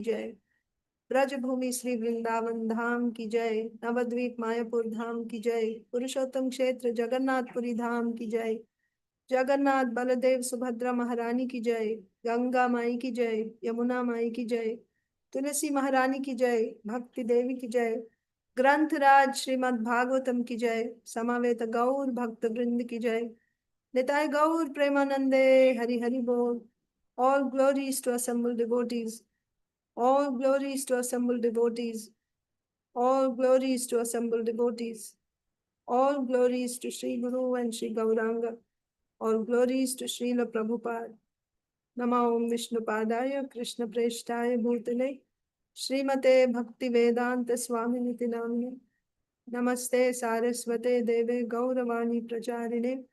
जय। ब्रजभूमि श्री वृंदावन धाम की जय। नवद्वीप मायापुर धाम की जय। पुरुषोत्तम क्षेत्र जगन्नाथपुरी धाम की जय। जगन्नाथ बलदेव सुभद्रा महारानी की जय। गंगा माई की जय। यमुना माई की जय। तुलसी महारानी की जय। भक्ति देवी की जय। ग्रंथराज श्रीमद् भागवतम की जय। समावेत गौर भक्त वृंद की जय। निताय गौर प्रेमानंदे हरि हरि बोल। All glories to assembled devotees. All glories to assembled devotees. All glories to assembled devotees. All glories to Sri Guru and Sri Gauranga. All glories to Srila Prabhupada. Nama Om Vishnupadaya Krishna Preshtaya Bhutale Srimate Bhakti Vedanta Swaminiti Namne Namaste Saraswate Deve Gauravani Pracharine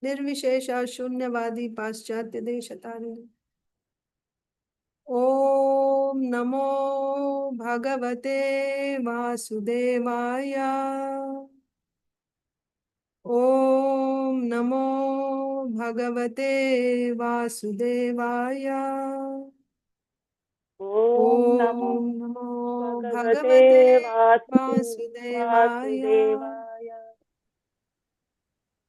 Nirvishesha Shunyavadi Paschatya Deshatarine ओम नमो भगवते वासुदेवाय। ओम नमो भगवते वासुदेवाय। ओम नमो ओम नमो भगवते भगवते वासुदेवाय। वासुदेवाय।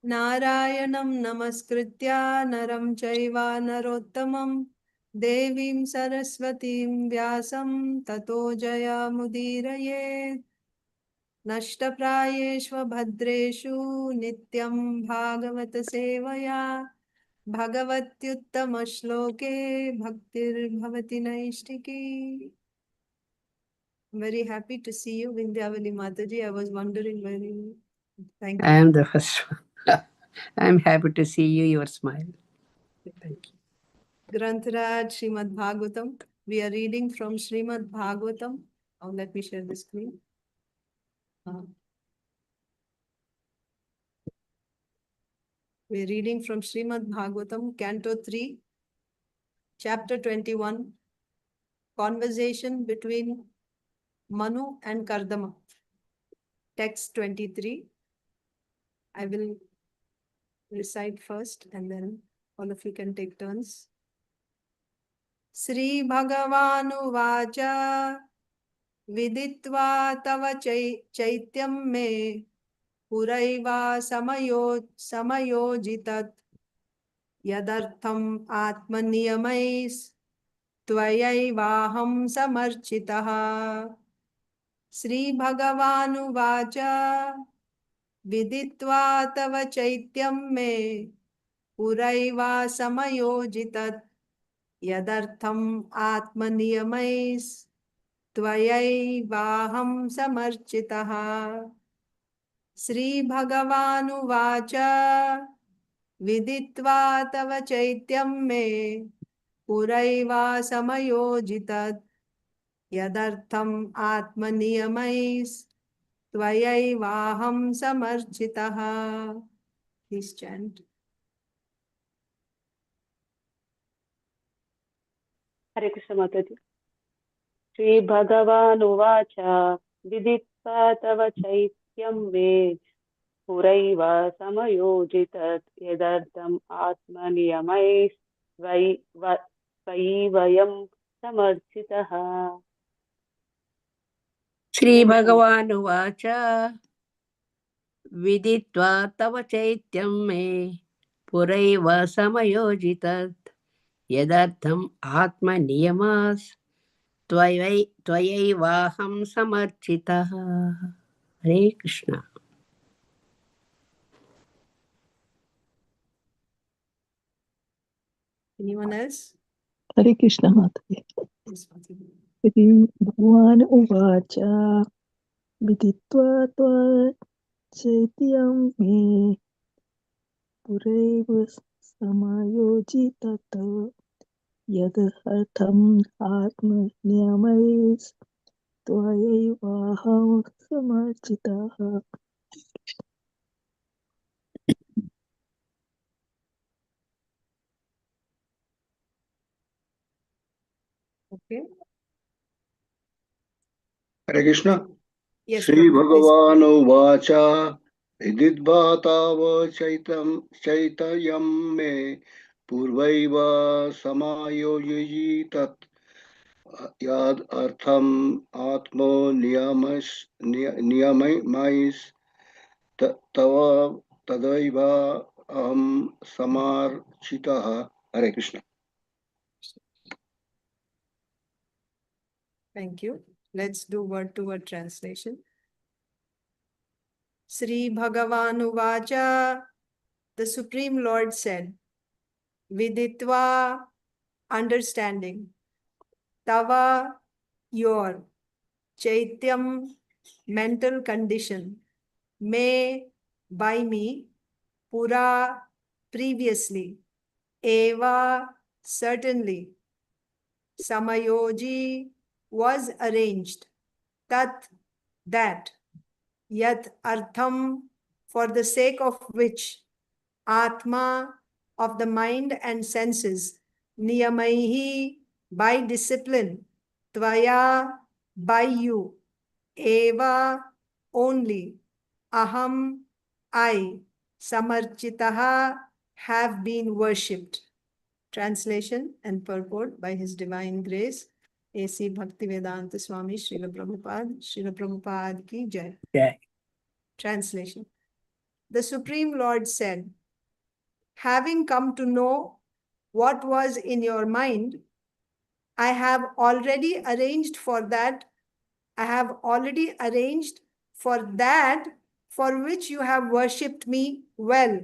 नारायणं नमस्कृत्य नरं चैव नरोत्तमं देवीं सरस्वतीं व्यासं ततो जयमुदीरयेत्। नष्टप्रायेष्व भद्रेषु नित्यं भागवत सेवया भगवत्युत्तमश्लोके भक्तिर्भवति नैष्टिकी। Very happy to see you, Vindhyavali Mataji. I was wondering where you. Thank you. I am the first one. I am happy to see you, your smile. Thank you. Grantaraj Srimad Bhagavatam. We are reading from Srimad Bhagavatam. Oh, let me share the screen. We are reading from Srimad Bhagavatam, Canto 3, Chapter 21, Conversation between Manu and Kardama. Text 23. I will recite first and then all of you can take turns. Sri Bhagavanuvacha Viditva tava chaityam me Puraiva samayojitat yadartham atmaniyamais Tvayaivaaham samarchitaha. Sri Bhagavanuvacha Viditva tava chaityam me Puraiva samayojitat yadartham atmaniyamais Tvayaivaaham samarchitaha. Sri Bhagavanuvacha Viditva tava chaityam me Puraiva samayojitat yadartham atmaniyamais Tvayaivaaham samarchitaha. Please chant. हरे कृष्ण माताजी। श्री भगवानुवाच विदित्वा तव चैत्यं मे पुरैव समयोजितत् यदर्थम् आत्मनियमैस्त्वयि वयं समर्थितः। Shri Bhagavan Uvacha Viditva tava chaityam me Puraiva samayojitat Yadartham Atma Niyamas Tvayaivaham samarchitaha. Hare Krishna. Anyone else? हरे कृष्ण माताजी। Yes, Mataji. Shri भगवान् उवाच विदित्वा त्वचैत्यं मे पुरैव समायोजितत् यदर्थम् आत्मनियमैस्त्वयैवाहं समर्चितः। Okay. Hare Krishna. Yes, Shri Prabhu, please. भगवान उवाच विदित्वा ताव चैतयं मे पूर्वैव समायोजयितत् याद अर्थम आत्मो नियमैस् तव तदैव अहम समार्चितः। हरे Krishna. Thank you. Let's do word to word translation. Sri Bhagavan Uvacha, the Supreme Lord said, Viditva, understanding, Tava, your, Chaityam, mental condition, Me, by me, Pura, previously, Eva, certainly, Samayoji, was arranged, Tat, that, Yat artham, for the sake of which, Atma, of the mind and senses, Niyamaihi, by discipline, Tvaya, by you, Eva, only, Aham, I, Samarchitaha, have been worshipped. Translation and purport by His Divine Grace, A.C. Bhaktivedanta Swami Srila Prabhupada ki Jai. Yeah. Translation. The Supreme Lord said, having come to know what was in your mind, I have already arranged for that. I have already arranged for that for which you have worshipped me well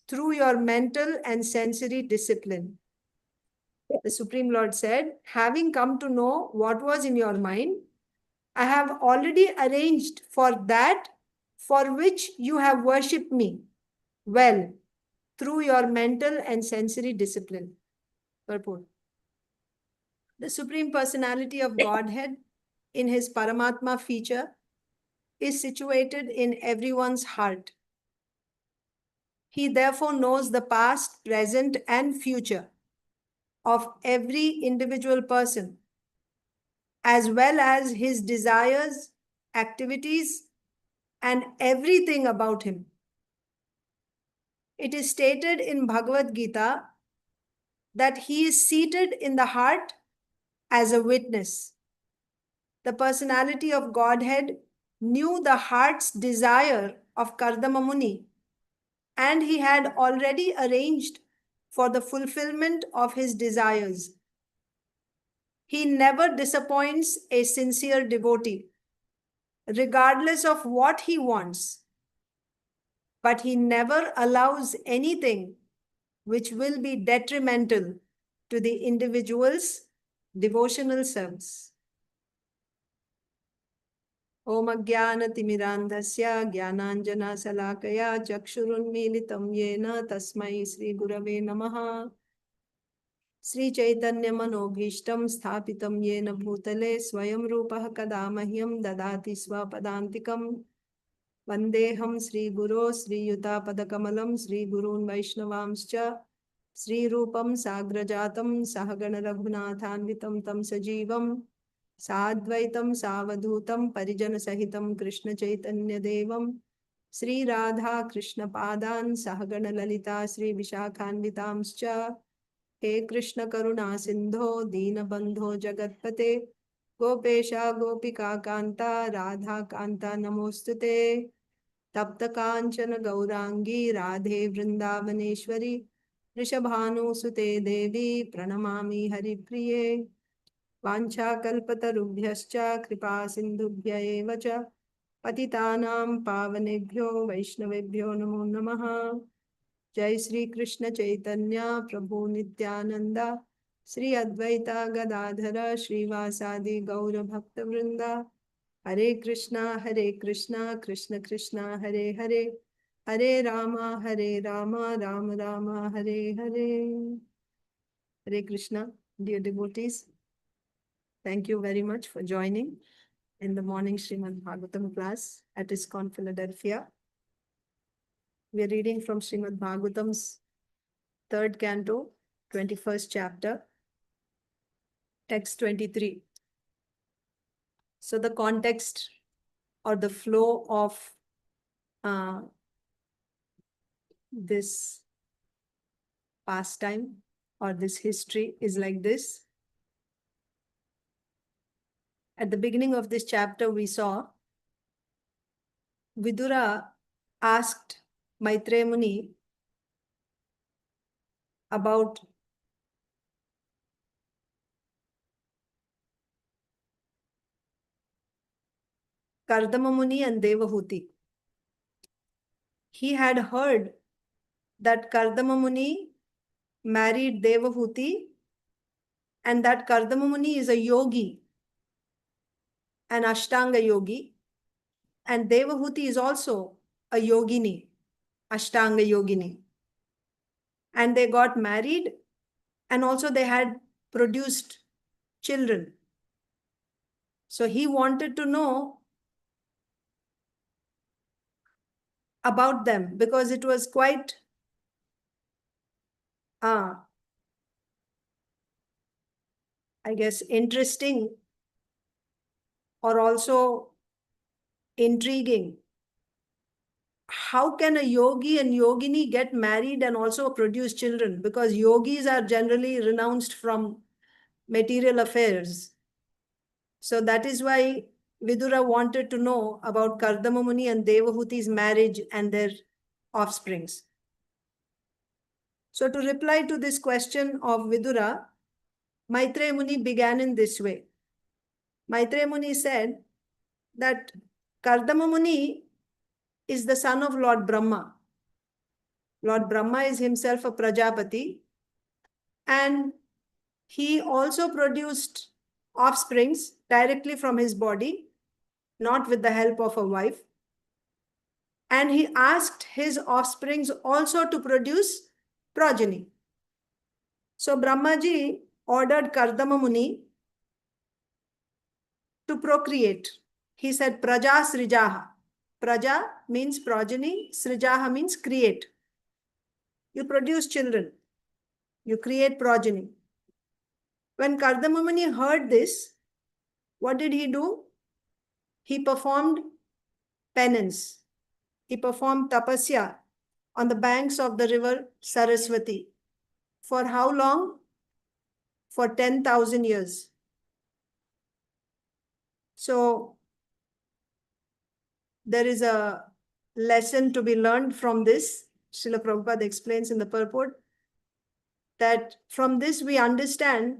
through your mental and sensory discipline. The Supreme Lord said, having come to know what was in your mind, I have already arranged for that for which you have worshipped me well through your mental and sensory discipline. Purport. The Supreme Personality of Godhead in His Paramatma feature is situated in everyone's heart. He therefore knows the past, present, and future of every individual person, as well as his desires, activities, and everything about him. It is stated in Bhagavad Gita that he is seated in the heart as a witness. The personality of Godhead knew the heart's desire of Kardama Muni, and he had already arranged for the fulfillment of his desires. He never disappoints a sincere devotee, regardless of what he wants, but he never allows anything which will be detrimental to the individual's devotional service. Om Ajnana-timirandhasya Jnananjana-salakaya Chakshurunmilitam Yena Tasmai Sri Gurave Namaha. Sri Chaitanya Manobhishtam Sthapitam Yena Bhutale Swayam Rupaha Kada Mahyam Dadati Swapadantikam. Vandeham Sri Guru Sri Yuta Padakamalam Sri Gurun Vaishnavamscha Sri Rupam Sagrajatam Sahagana Raghunathanvitam Tam Sajivam Sadvaitam Savadhutam Parijana Sahitam Krishna Chaitanya Devam Sri Radha Krishna Padan Sahagana Lalita Sri Vishakhanvitamscha. He Krishna Karuna Sindho Dina Bandho Jagatpate Gopesha Gopika Kanta Radha Kanta Namostute Tapta Kanchana Gaurangi Radhe Vrindavaneshwari Rishabhanu Sute Devi Pranamami Hari Priye Vancha Kalpatarubhyascha Kripa Sindhubhya eva cha Patitanam Pavanebhyo Vaishnavebhyo Namo Namaha. Jai Sri Krishna Chaitanya Prabhu Nityananda Sri Advaita Gadadhara Srivasadi Gaura Bhakta Vrinda. Hare Krishna, Krishna Krishna, Hare Hare, Hare Rama, Rama Rama, Hare Hare. Hare Krishna, dear devotees. Thank you very much for joining in the morning Srimad Bhagavatam class at ISKCON Philadelphia. We are reading from Srimad Bhagavatam's 3rd canto, 21st chapter, text 23. So the context or the flow of this pastime or this history is like this. at the beginning of this chapter, we saw Vidura asked Maitreya Muni about Kardama Muni and Devahuti. He had heard that Kardama Muni married Devahuti and that Kardama Muni is a yogi, an Ashtanga yogi, and Devahuti is also a yogini, Ashtanga yogini. And they got married and also they had produced children. So he wanted to know about them because it was quite I guess interesting or also intriguing. How can a yogi and yogini get married and also produce children? Because yogis are generally renounced from material affairs. So that is why Vidura wanted to know about Kardama Muni and Devahuti's marriage and their offsprings. So to reply to this question of Vidura, Maitreya Muni began in this way. Maitreya Muni said that Kardama Muni is the son of Lord Brahma. Lord Brahma is himself a Prajapati, and he also produced offsprings directly from his body, not with the help of a wife. And he asked his offsprings also to produce progeny. So Brahmaji ordered Kardama Muni to procreate. He said, Praja Srijaha. Praja means progeny, Srijaha means create. You produce children, you create progeny. When Kardama Muni heard this, what did he do? He performed penance. He performed tapasya on the banks of the river Saraswati. For how long? For 10,000 years. So there is a lesson to be learned from this. Srila Prabhupada explains in the purport that from this we understand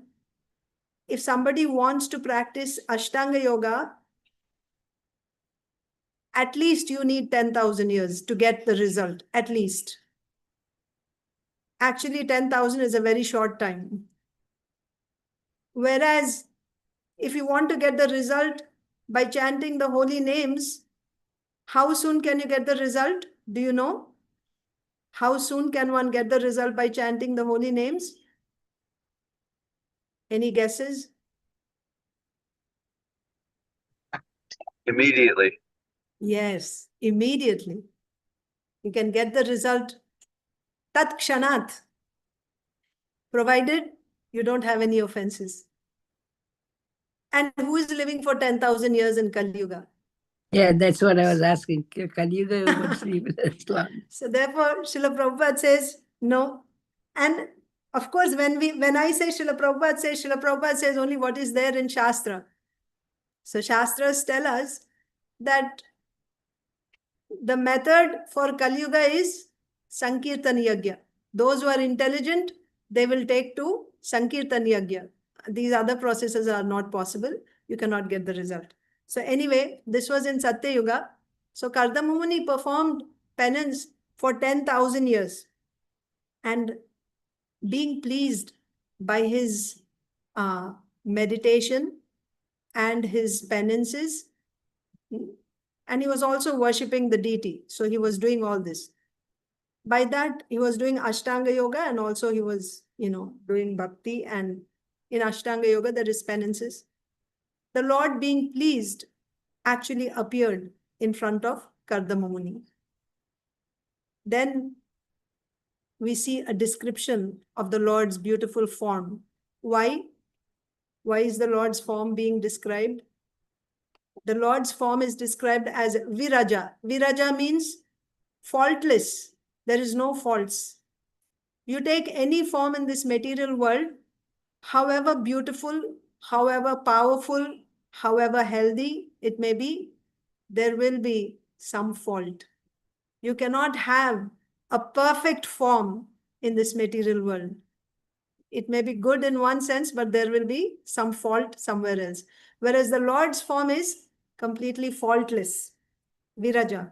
if somebody wants to practice Ashtanga Yoga, at least you need 10,000 years to get the result, at least. Actually, 10,000 is a very short time. Whereas, if you want to get the result by chanting the holy names, how soon can you get the result? Do you know? How soon can one get the result by chanting the holy names? Any guesses? Immediately. Yes, immediately. You can get the result tat kshanat, provided you don't have any offenses. And who is living for 10,000 years in Kali Yuga? Yeah, that's what I was asking. Kali Yuga would sleep as long. So therefore, Srila Prabhupada says, no. And of course, when I say Srila Prabhupada says only what is there in Shastra. So Shastras tell us that the method for Kali Yuga is Sankirtan Yajna. Those who are intelligent, they will take to Sankirtan Yajna. These other processes are not possible. You cannot get the result. So anyway, this was in Satya Yuga. So Kardama Muni performed penance for 10,000 years. And being pleased by his meditation and his penances, and he was also worshipping the deity. So he was doing all this. By that, he was doing Ashtanga Yoga and also he was, doing Bhakti. And in Ashtanga Yoga, there is penances. The Lord, being pleased, actually appeared in front of Kardama Muni. Then we see a description of the Lord's beautiful form. Why? Why is the Lord's form being described? The Lord's form is described as Viraja. Viraja means faultless. There is no faults. You take any form in this material world, however beautiful, however powerful, however healthy it may be, there will be some fault. You cannot have a perfect form in this material world. It may be good in one sense, but there will be some fault somewhere else. Whereas the Lord's form is completely faultless, Viraja.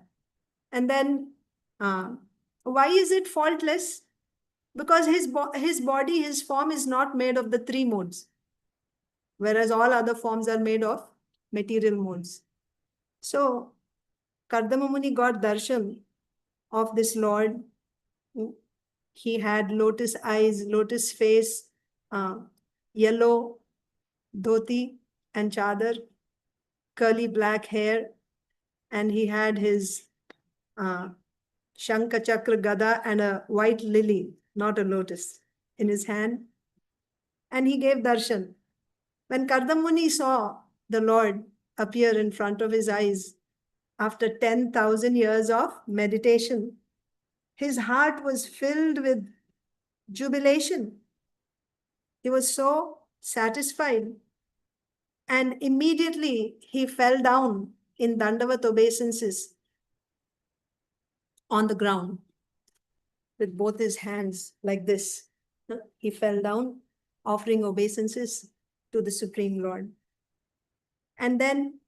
And then, why is it faultless? Because his body, his form is not made of the three modes, whereas all other forms are made of material modes. So, Kardama Muni got darshan of this Lord. He had lotus eyes, lotus face, yellow dhoti and chadar, curly black hair, and he had his Shankha Chakra Gada and a white lily, not a lotus, in his hand. And he gave darshan. When Kardama Muni saw the Lord appear in front of his eyes after 10,000 years of meditation, his heart was filled with jubilation. He was so satisfied. And immediately he fell down in Dandavat obeisances on the ground with both his hands like this. He fell down, offering obeisances to the Supreme Lord. And then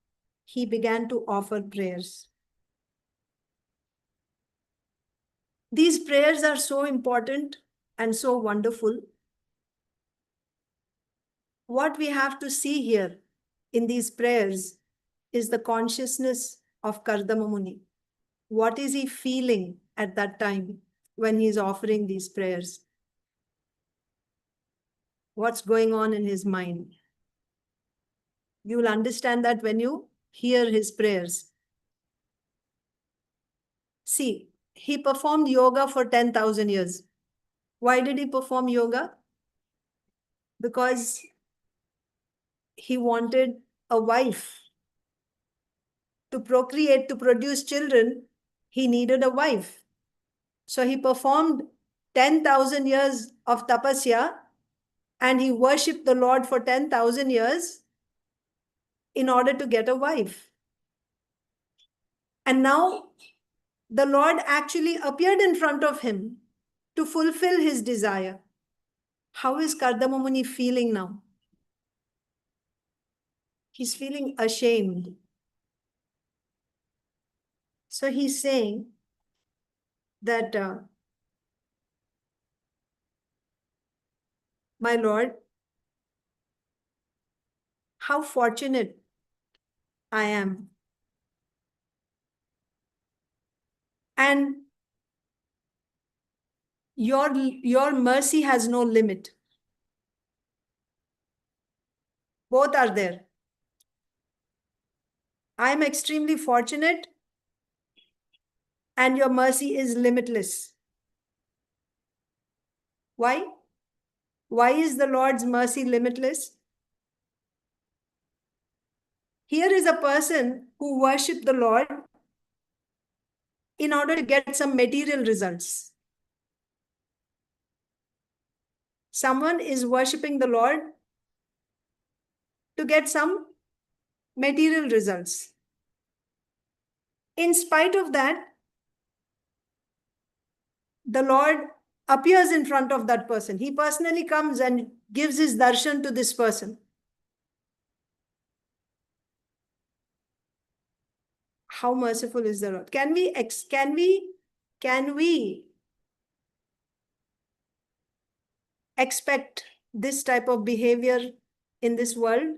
he began to offer prayers. These prayers are so important and so wonderful. What we have to see here in these prayers is the consciousness of Kardama Muni. What is he feeling at that time when he is offering these prayers? What's going on in his mind? You will understand that when you hear his prayers. See, he performed yoga for 10,000 years. Why did he perform yoga? Because he wanted a wife. To procreate, to produce children, he needed a wife. So he performed 10,000 years of tapasya and he worshipped the Lord for 10,000 years in order to get a wife. And now the Lord actually appeared in front of him to fulfill his desire. How is Kardama Muni feeling now? He's feeling ashamed. So he's saying that, my Lord, how fortunate I am. And your mercy has no limit. Both are there. I'm extremely fortunate and your mercy is limitless. Why? Why is the Lord's mercy limitless? Here is a person who worshipped the Lord in order to get some material results. Someone is worshipping the Lord to get some material results. In spite of that, the Lord appears in front of that person. He personally comes and gives his darshan to this person. How merciful is the Lord? Can we expect this type of behavior in this world?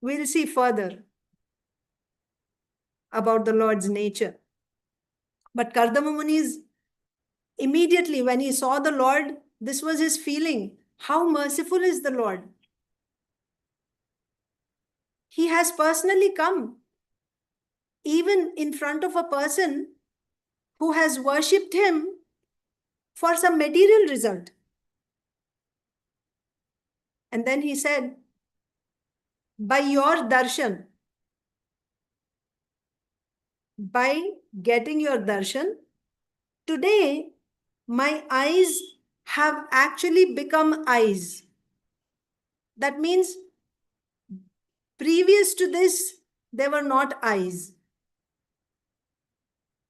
We'll see further about the Lord's nature. But Kardama Muni's, immediately when he saw the Lord, this was his feeling. How merciful is the Lord? He has personally come, even in front of a person who has worshipped him for some material result. And then he said, by your darshan, by getting your darshan, today my eyes have actually become eyes. That means previous to this, they were not eyes.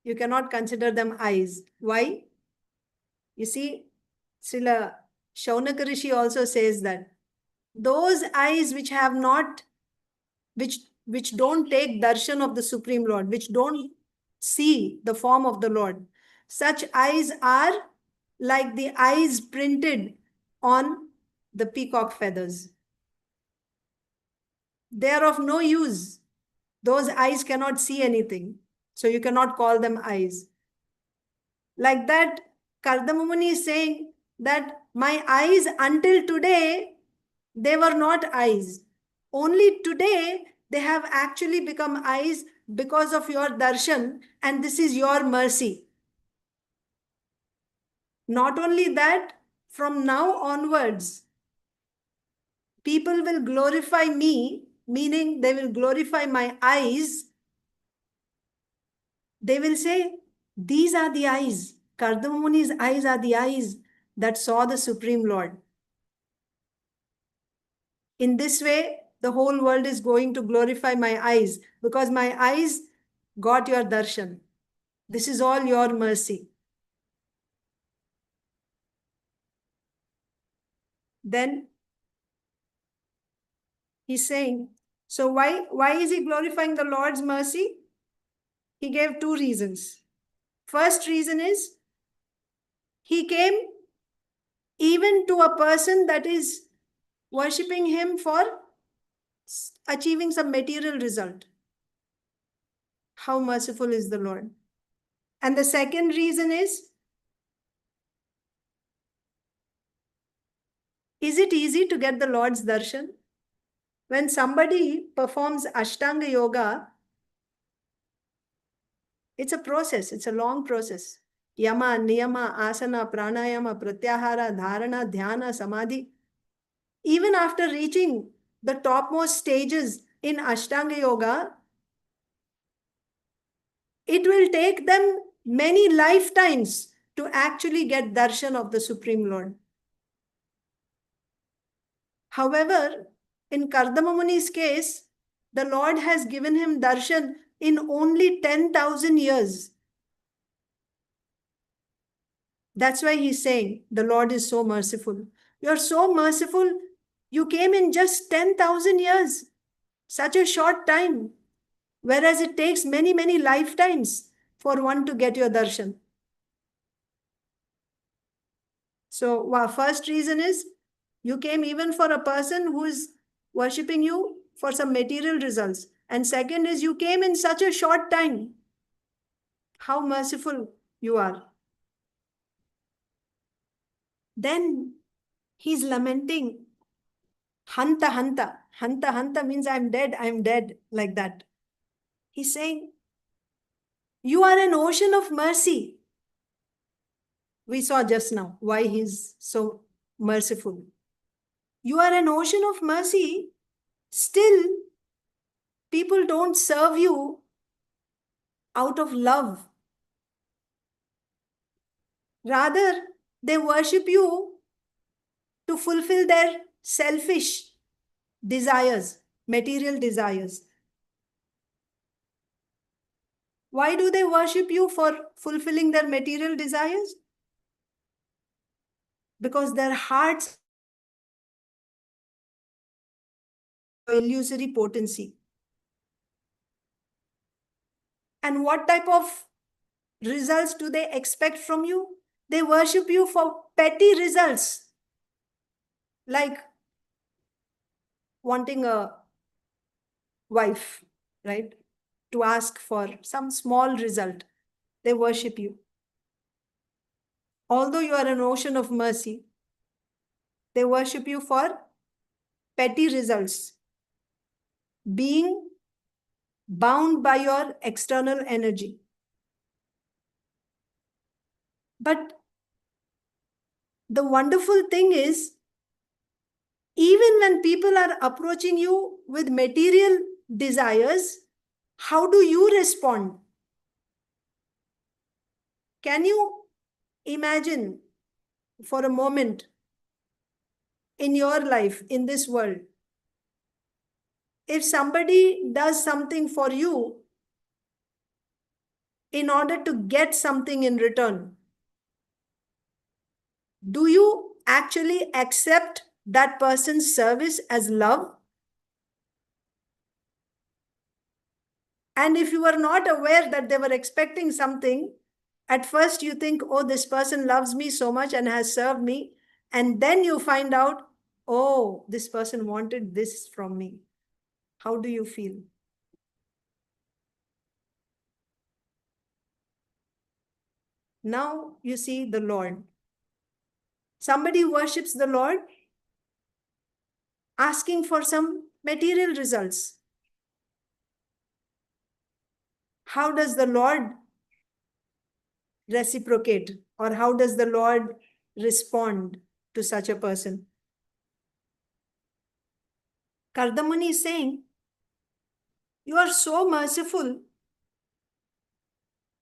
You cannot consider them eyes. Why? You see, Srila Shaunaka Rishi also says that those eyes which have not, which don't take darshan of the Supreme Lord, which don't see the form of the Lord, such eyes are like the eyes printed on the peacock feathers. They are of no use. Those eyes cannot see anything. So you cannot call them eyes. Like that, Kardama Muni is saying that my eyes until today, they were not eyes. Only today, they have actually become eyes because of your darshan, and this is your mercy. Not only that, from now onwards, people will glorify me, meaning they will glorify my eyes. They will say, these are the eyes. Kardama Muni's eyes are the eyes that saw the Supreme Lord. In this way, the whole world is going to glorify my eyes because my eyes got your darshan. This is all your mercy. Then he's saying, so why is he glorifying the Lord's mercy? He gave two reasons. First reason is, he came even to a person that is worshipping him for achieving some material result. How merciful is the Lord? And the second reason is it easy to get the Lord's darshan? When somebody performs Ashtanga Yoga, it's a process, it's a long process. Yama, Niyama, Asana, Pranayama, Pratyahara, Dharana, Dhyana, Samadhi. Even after reaching the topmost stages in Ashtanga Yoga, it will take them many lifetimes to actually get darshan of the Supreme Lord. However, in Kardama Muni's case, the Lord has given him darshan in only 10,000 years. That's why he's saying the Lord is so merciful. You're so merciful. You came in just 10,000 years, such a short time, whereas it takes many, many lifetimes for one to get your darshan. So, our first reason is you came even for a person who is worshipping you for some material results. And second is you came in such a short time. How merciful you are. Then he's lamenting, Hanta, Hanta. Hanta, Hanta means I'm dead, like that. He's saying, you are an ocean of mercy. We saw just now why he's so merciful. You are an ocean of mercy. Still, people don't serve you out of love. Rather, they worship you to fulfill their selfish desires, material desires. Why do they worship you for fulfilling their material desires? Because their hearts are illusory potency. And what type of results do they expect from you? They worship you for petty results, like wanting a wife, right? To ask for some small result. They worship you. Although you are an ocean of mercy, they worship you for petty results, being bound by your external energy. But the wonderful thing is, even when people are approaching you with material desires, how do you respond? Can you imagine for a moment in your life, in this world. If somebody does something for you in order to get something in return, do you actually accept that person's service as love? And if you are not aware that they were expecting something, at first you think, oh, this person loves me so much and has served me. And then you find out, oh, this person wanted this from me. How do you feel? Now you see the Lord. Somebody worships the Lord asking for some material results. How does the Lord reciprocate, or how does the Lord respond to such a person? Kardamuni is saying, you are so merciful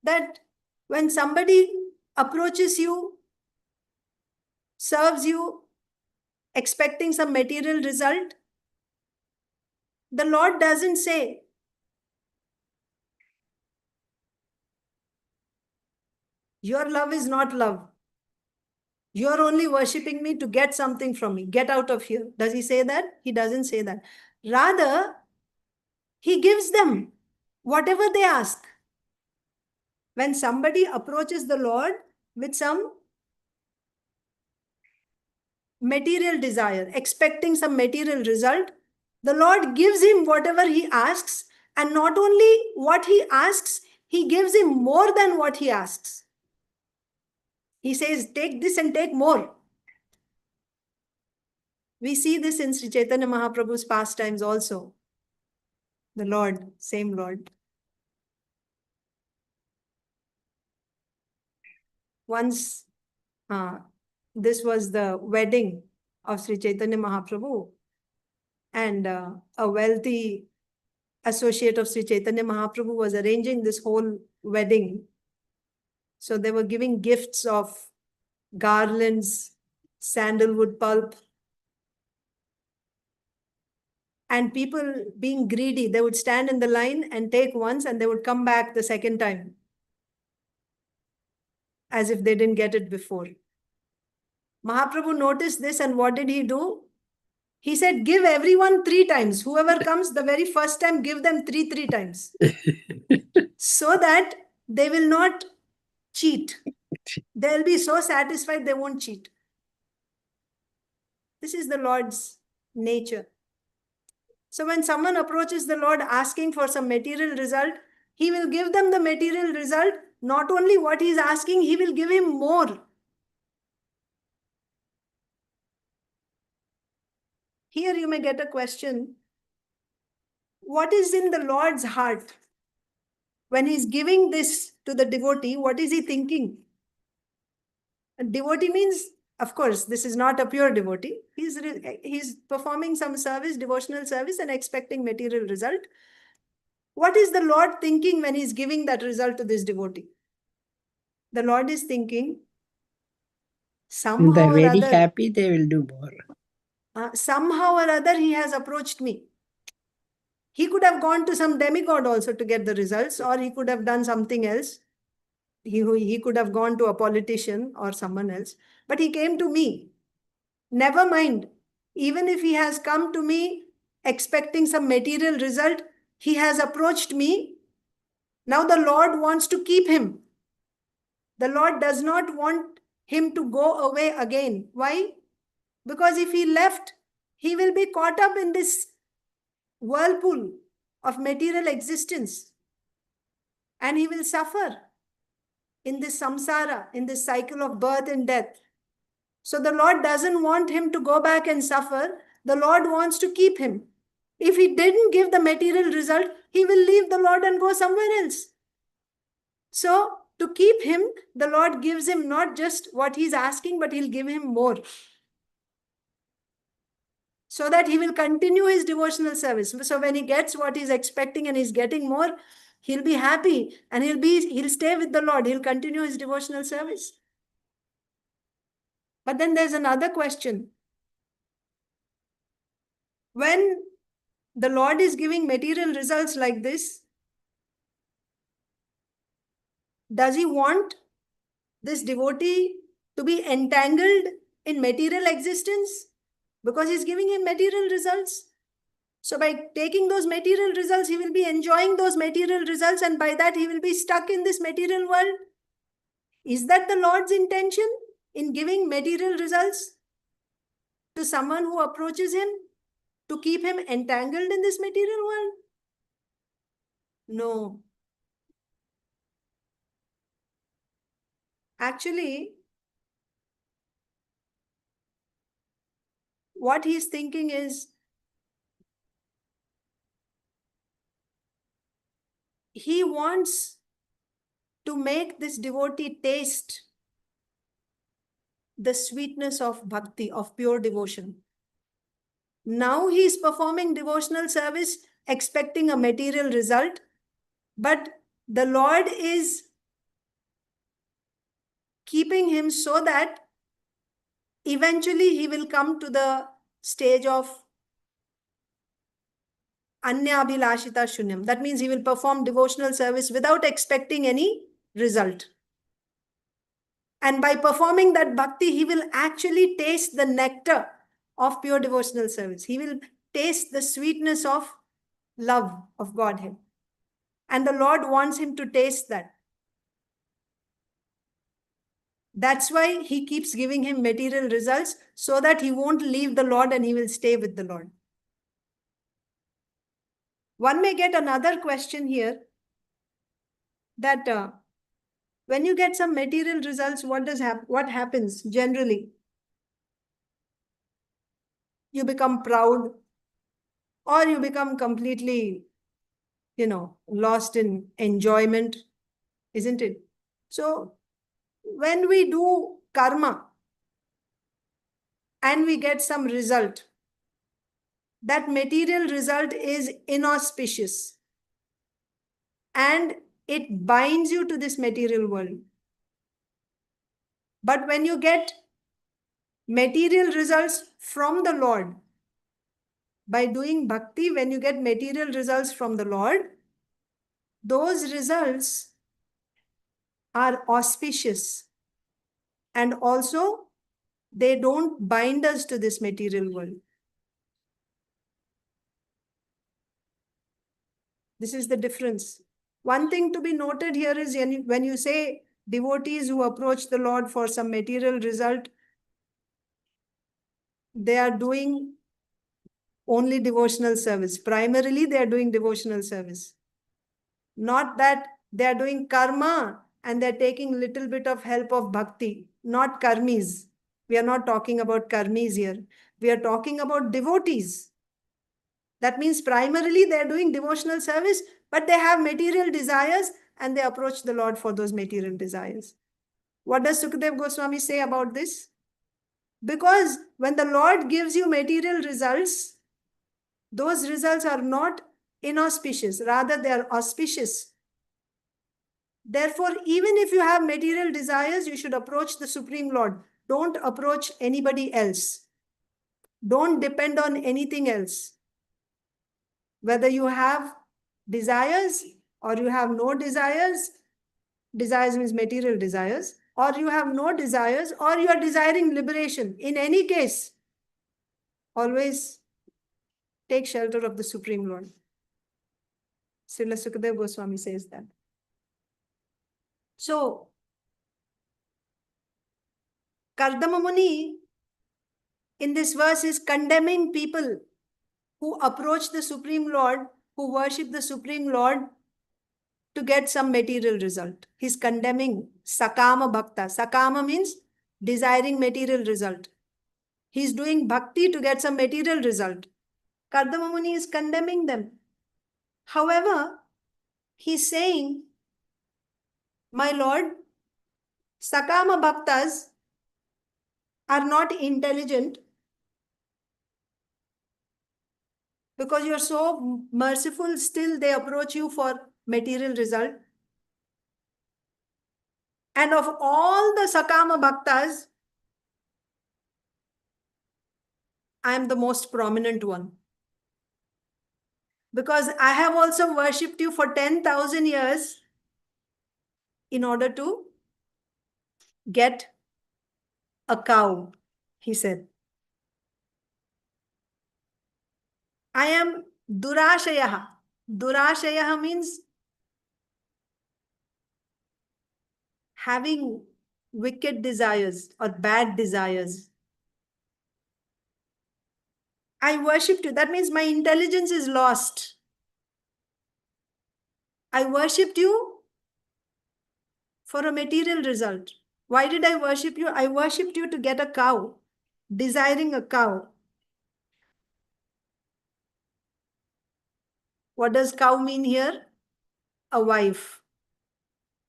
that when somebody approaches you, serves you, expecting some material result, the Lord doesn't say, your love is not love. You're only worshipping me to get something from me. Get out of here. Does he say that? He doesn't say that. Rather, he gives them whatever they ask. When somebody approaches the Lord with some material desire, expecting some material result, the Lord gives him whatever he asks. And not only what he asks, he gives him more than what he asks. He says, take this and take more. We see this in Sri Chaitanya Mahaprabhu's pastimes also. The Lord, same Lord. Once, this was the wedding of Sri Chaitanya Mahaprabhu, and a wealthy associate of Sri Chaitanya Mahaprabhu was arranging this whole wedding. So they were giving gifts of garlands, sandalwood pulp, and people being greedy, they would stand in the line and take once and they would come back the second time, as if they didn't get it before. Mahaprabhu noticed this, and what did he do? He said, give everyone 3 times. Whoever comes the very first time, give them three times. So that they will not cheat. They'll be so satisfied they won't cheat. This is the Lord's nature. So when someone approaches the Lord asking for some material result, he will give them the material result. Not only what he is asking, he will give him more. Here you may get a question. What is in the Lord's heart? When he's giving this to the devotee, what is he thinking? A devotee means, of course, this is not a pure devotee. He's performing some service, devotional service, and expecting material result. What is the Lord thinking when he's giving that result to this devotee? The Lord is thinking, somehow They're or very other, happy, they will do more. somehow or other, he has approached me. He could have gone to some demigod also to get the results, or he could have done something else. He could have gone to a politician or someone else, but he came to me. Never mind, even if he has come to me expecting some material result, he has approached me. Now the Lord wants to keep him. The Lord does not want him to go away again. Why? Because if he left, he will be caught up in this whirlpool of material existence, and he will suffer in this samsara, in this cycle of birth and death. So the Lord doesn't want him to go back and suffer. The Lord wants to keep him. If he didn't give the material result, he will leave the Lord and go somewhere else. So to keep him, the Lord gives him not just what he's asking, but he'll give him more, so that he will continue his devotional service. So when he gets what he's expecting and he's getting more, he'll be happy and he'll stay with the Lord. He'll continue his devotional service. But then there's another question. when the Lord is giving material results like this, does he want this devotee to be entangled in material existence? Because he's giving him material results. So by taking those material results, he will be enjoying those material results, and by that he will be stuck in this material world. Is that the Lord's intention in giving material results to someone who approaches him, to keep him entangled in this material world? No. Actually, what he's thinking is, he wants to make this devotee taste the sweetness of bhakti, of pure devotion. Now he is performing devotional service expecting a material result, but the Lord is keeping him so that eventually he will come to the stage of Anyabhilashita Shunyam. That means he will perform devotional service without expecting any result. And by performing that bhakti, he will actually taste the nectar of pure devotional service. He will taste the sweetness of love of Godhead. And the Lord wants him to taste that. That's why he keeps giving him material results, so that he won't leave the Lord and he will stay with the Lord. One may get another question here, that when you get some material results, what happens generally? You become proud, or you become completely, lost in enjoyment, isn't it? So when we do karma and we get some result, that material result is inauspicious and it binds you to this material world. But when you get material results from the Lord, by doing bhakti, when you get material results from the Lord, those results are auspicious, and also they don't bind us to this material world. This is the difference. One thing to be noted here is, when you say devotees who approach the Lord for some material result, they are doing only devotional service. Primarily, they are doing devotional service. Not that they are doing karma and they're taking little bit of help of bhakti. Not karmis. We are not talking about karmis here. We are talking about devotees. That means primarily they are doing devotional service, but they have material desires and they approach the Lord for those material desires. What does Sukadev Goswami say about this? Because when the Lord gives you material results, those results are not inauspicious, rather they are auspicious. Therefore, even if you have material desires, you should approach the Supreme Lord. Don't approach anybody else. Don't depend on anything else. Whether you have desires or you have no desires, desires means material desires, or you have no desires, or you are desiring liberation. In any case, always take shelter of the Supreme Lord. Srila Sukadev Goswami says that. So, Kardama Muni in this verse is condemning people who approach the Supreme Lord, who worship the Supreme Lord to get some material result. He's condemning Sakama Bhakta. Sakama means desiring material result. He's doing bhakti to get some material result. Kardama Muni is condemning them. However, he's saying, my Lord, Sakama Bhaktas are not intelligent because you're so merciful, still they approach you for material result. And of all the Sakama Bhaktas, I am the most prominent one. Because I have also worshipped you for 10,000 years in order to get a cow, he said. I am Durashayaha. Durashayaha means having wicked desires or bad desires. I worshipped you. That means my intelligence is lost. I worshipped you for a material result. Why did I worship you? I worshipped you to get a cow, desiring a cow. What does cow mean here? A wife.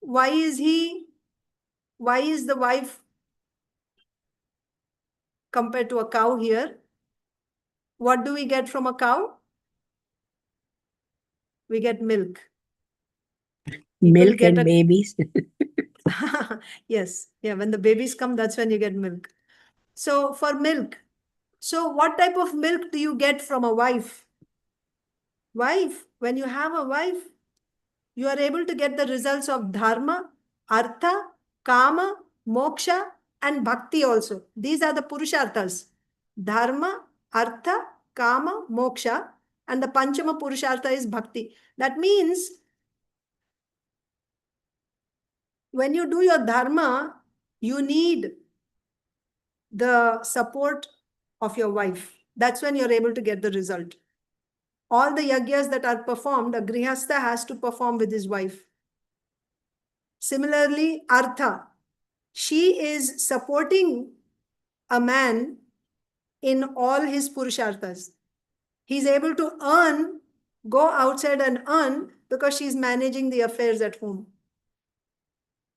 Why is the wife compared to a cow here? What do we get from a cow? We get milk. People Milk get and babies. Yes. Yeah. When the babies come, that's when you get milk. So for milk. So what type of milk do you get from a wife? Wife. When you have a wife, you are able to get the results of dharma, artha, kama, moksha, and bhakti also. These are the purusharthas. Dharma, artha, kama, moksha, and the panchama purushartha is bhakti. That means when you do your dharma, you need the support of your wife. That's when you're able to get the result. All the yagyas that are performed, a grihastha has to perform with his wife. Similarly, artha, she is supporting a man in all his purusharthas. He's able to earn, go outside and earn because she's managing the affairs at home.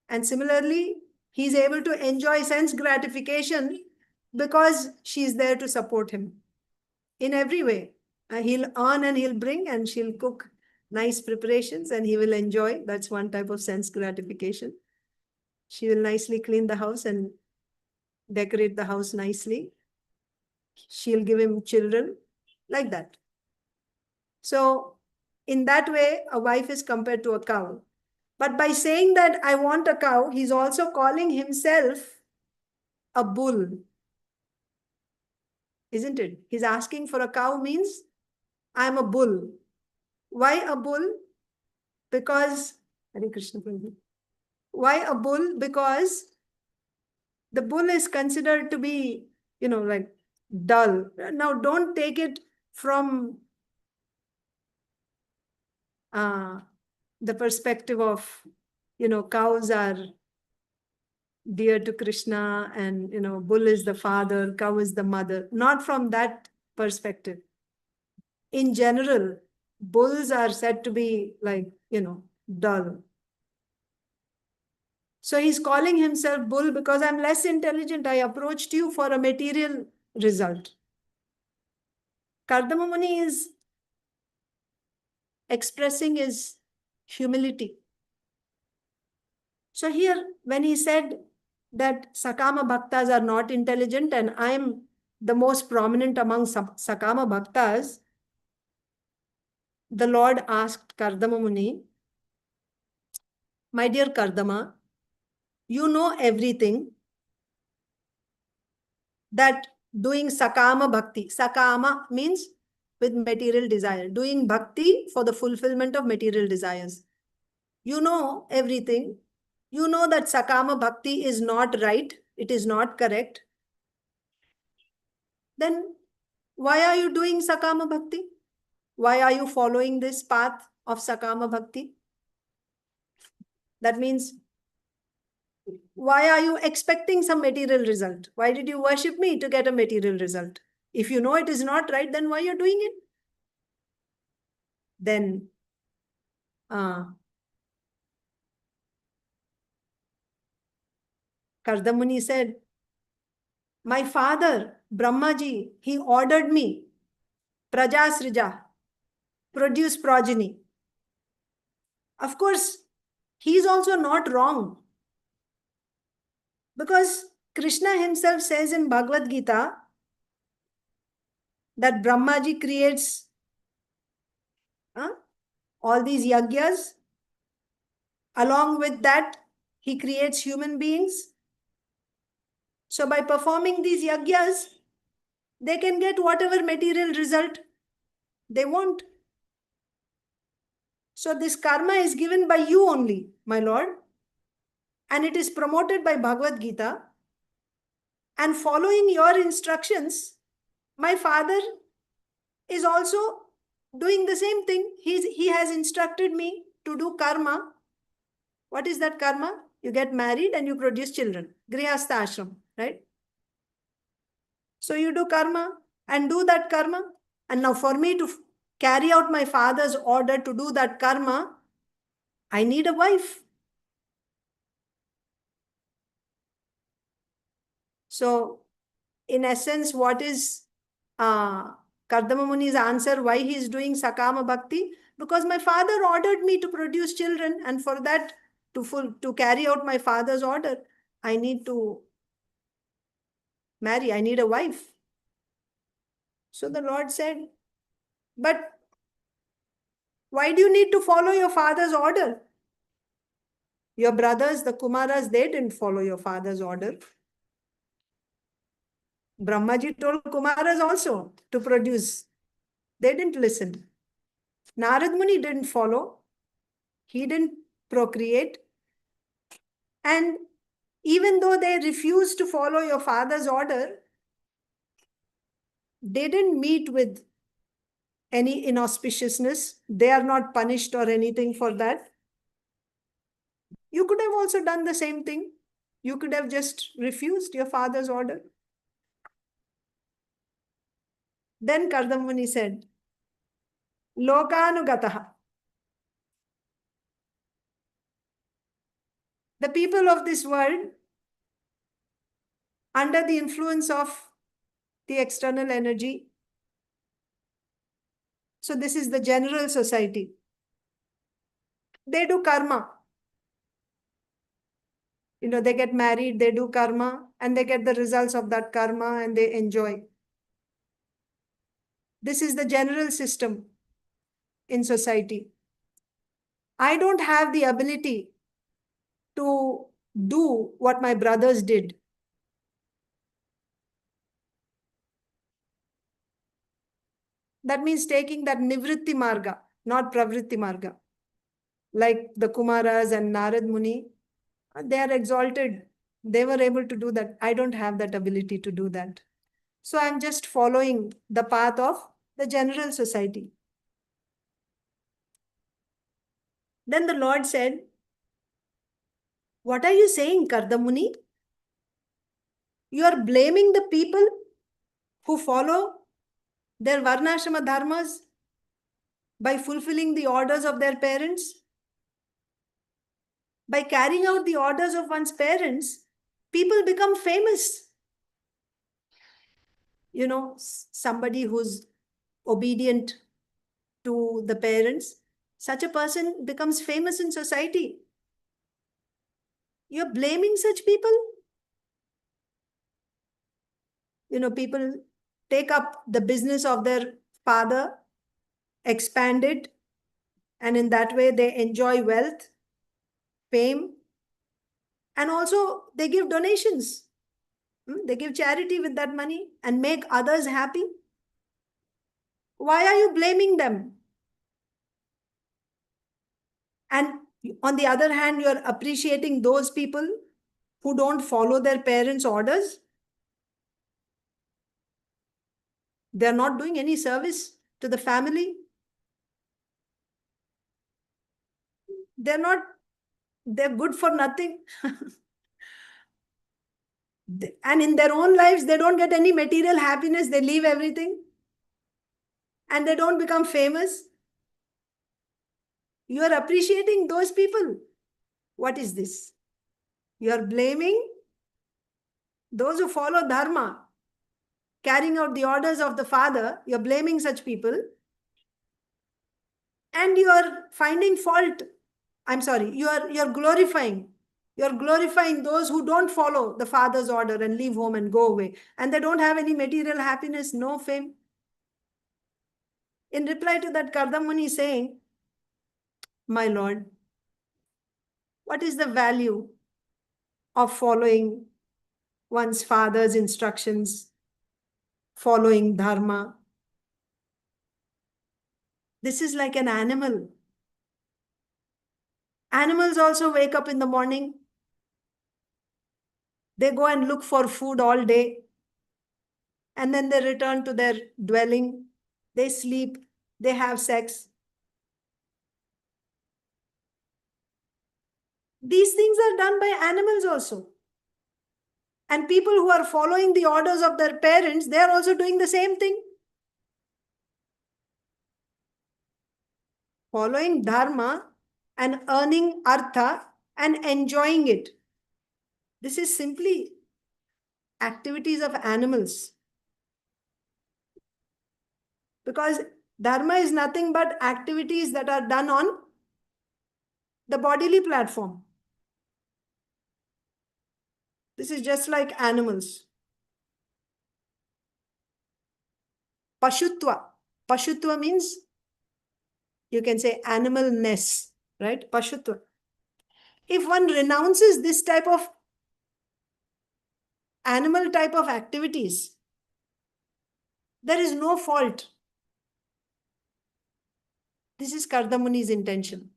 And similarly, he's able to enjoy sense gratification because she's there to support him in every way. He'll earn and he'll bring, and she'll cook nice preparations and he will enjoy. That's one type of sense gratification. She will nicely clean the house and decorate the house nicely. She'll give him children, like that. So in that way, a wife is compared to a cow. But by saying that I want a cow, he's also calling himself a bull. Isn't it? He's asking for a cow means I'm a bull. Why a bull? Because, Hare Krishna Prabhu. Why a bull? Because the bull is considered to be, like dull. Now, don't take it from the perspective of, cows are dear to Krishna and, bull is the father, cow is the mother. Not from that perspective. In general, bulls are said to be like, dull. So he's calling himself bull because I'm less intelligent. I approached you for a material result. Kardama Muni is expressing his humility. So here, when he said that Sakama Bhaktas are not intelligent and I am the most prominent among Sakama Bhaktas, the Lord asked Kardama Muni, my dear Kardama, you know everything that doing Sakama Bhakti. Sakama means with material desire. Doing Bhakti for the fulfillment of material desires. You know everything. You know that Sakama Bhakti is not right. It is not correct. Then why are you doing Sakama Bhakti? Why are you following this path of Sakama Bhakti? That means, why are you expecting some material result? Why did you worship me to get a material result? If you know it is not right, then why you're doing it? Then Kardamuni said, my father, Brahmaji, he ordered me, Prajasrija, produce progeny. Of course, he is also not wrong. Because Krishna himself says in Bhagavad Gita that Brahmaji creates Huh? All these yagyas. Along with that, he creates human beings. So by performing these yagyas, they can get whatever material result they want. So this karma is given by you only, my Lord. And it is promoted by Bhagavad Gita. And following your instructions, my father is also doing the same thing. He has instructed me to do karma. What is that karma? You get married and you produce children. Grihastha ashram, right? So you do karma and do that karma. And now for me to carry out my father's order to do that karma, I need a wife. So in essence, what is Kardama Muni's answer why he is doing Sakama Bhakti? Because my father ordered me to produce children, and for that, to carry out my father's order, I need to marry, I need a wife. So the Lord said, but why do you need to follow your father's order? Your brothers, the Kumaras, they didn't follow your father's order. Brahmaji told Kumaras also to produce. They didn't listen. Narad Muni didn't follow. He didn't procreate. And even though they refused to follow your father's order, they didn't meet with any inauspiciousness. They are not punished or anything for that. You could have also done the same thing. You could have just refused your father's order. Then Kardama Muni said, Lokanugataha. The people of this world, under the influence of the external energy, so this is the general society, they do karma. You know, they get married, they do karma, and they get the results of that karma and they enjoy. This is the general system in society. I don't have the ability to do what my brothers did. That means taking that nivritti marga, not pravritti marga. Like the Kumaras and Narad Muni, they are exalted. They were able to do that. I don't have that ability to do that. So I'm just following the path of the general society. Then the Lord said, what are you saying, Kardama Muni? You are blaming the people who follow their Varnashrama dharmas by fulfilling the orders of their parents. By carrying out the orders of one's parents, people become famous. You know, somebody who's obedient to the parents, such a person becomes famous in society. You're blaming such people? You know, people take up the business of their father, expand it, and in that way they enjoy wealth, fame, and also they give donations. They give charity with that money and make others happy. Why are you blaming them? And on the other hand, you're appreciating those people who don't follow their parents' orders. They're not doing any service to the family. They're good for nothing. And in their own lives, they don't get any material happiness. They leave everything. And they don't become famous. You are appreciating those people. What is this? You are blaming those who follow dharma, carrying out the orders of the father. You're blaming such people. And you are finding fault. I'm sorry, you're glorifying. You're glorifying those who don't follow the father's order and leave home and go away. And they don't have any material happiness, no fame. In reply to that, Kardamuni is saying, my Lord, what is the value of following one's father's instructions, following dharma? This is like an animal. Animals also wake up in the morning. They go and look for food all day. And then they return to their dwelling. They sleep. They have sex. These things are done by animals also. And people who are following the orders of their parents, they are also doing the same thing. Following dharma and earning artha and enjoying it. This is simply activities of animals. Because dharma is nothing but activities that are done on the bodily platform. This is just like animals. Pashutva. Pashutva means, you can say, animalness, right? Pashutva. If one renounces this type of animal type of activities, there is no fault. This is Kardamuni's intention.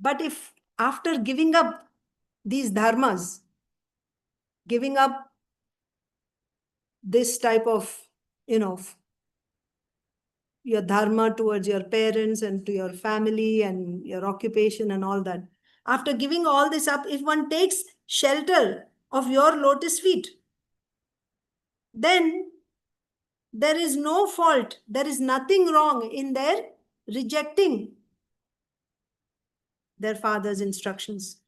But if after giving up these dharmas, giving up this type of, your dharma towards your parents and to your family and your occupation and all that, after giving all this up, if one takes shelter of your lotus feet, then there is no fault, there is nothing wrong in their rejecting their father's instructions.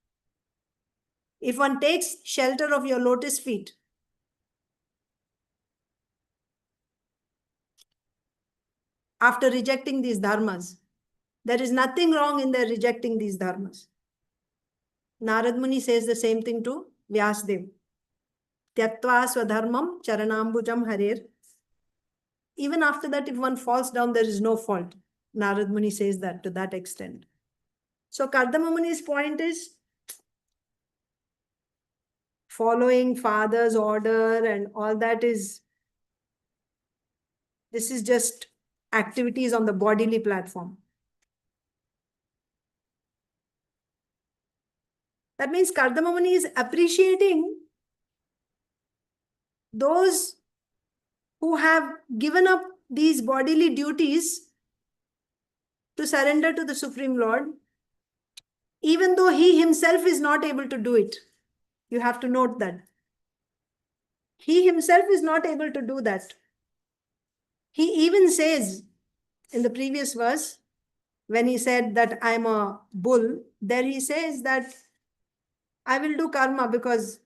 If one takes shelter of your lotus feet, after rejecting these dharmas, there is nothing wrong in their rejecting these dharmas. Narad Muni says the same thing to Vyasdev. Tyaktva swadharmam charanambujam harer. Even after that, if one falls down, there is no fault. Narad Muni says that to that extent. So Kardama Muni's point is, following father's order and all that this is just activities on the bodily platform. That means Kardama Muni is appreciating those who have given up these bodily duties to surrender to the Supreme Lord, even though he himself is not able to do it. You have to note that. He himself is not able to do that. He even says in the previous verse, when he said that I'm a bull, there he says that I will do karma because,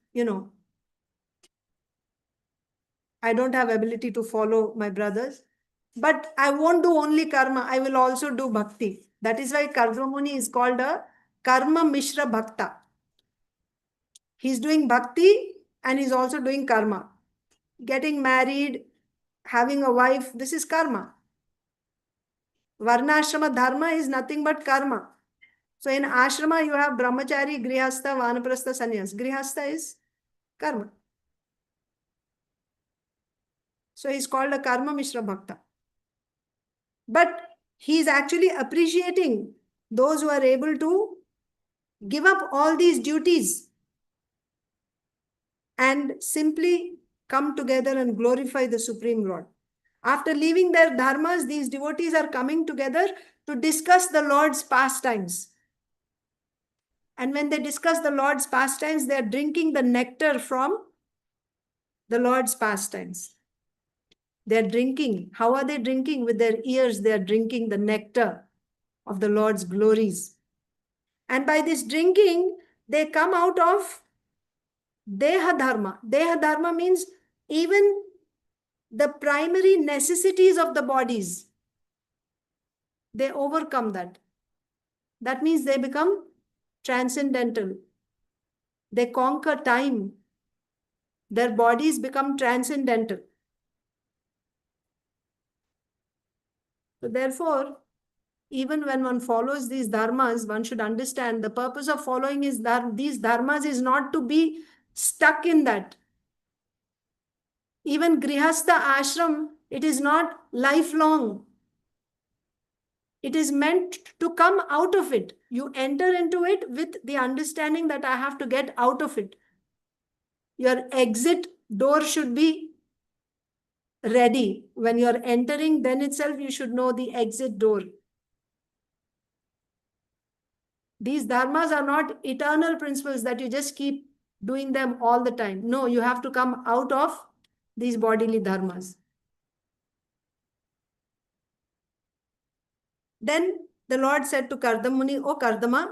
I don't have ability to follow my brothers. But I won't do only karma, I will also do bhakti. That is why Kardama Muni is called a karma mishra bhakta. He's doing bhakti and he's also doing karma. Getting married, having a wife, this is karma. Varnashrama dharma is nothing but karma. So in ashrama, you have brahmachari, grihastha, vanaprastha, sannyas. Grihastha is karma. So he's called a karma mishra bhakta. But he is actually appreciating those who are able to give up all these duties and simply come together and glorify the Supreme Lord. After leaving their dharmas, these devotees are coming together to discuss the Lord's pastimes. And when they discuss the Lord's pastimes, they are drinking the nectar from the Lord's pastimes. They are drinking. How are they drinking? With their ears, they are drinking the nectar of the Lord's glories. And by this drinking, they come out of Deha Dharma. Deha Dharma means even the primary necessities of the bodies. They overcome that. That means they become transcendental. They conquer time. their bodies become transcendental. So therefore, even when one follows these dharmas, one should understand the purpose of following these dharmas is not to be stuck in that. Even grihastha ashram, it is not lifelong. It is meant to come out of it. You enter into it with the understanding that I have to get out of it. Your exit door should be ready. When you're entering, then itself you should know the exit door. These dharmas are not eternal principles that you just keep doing them all the time. No, you have to come out of these bodily dharmas. Then the Lord said to Kardama, O Kardama,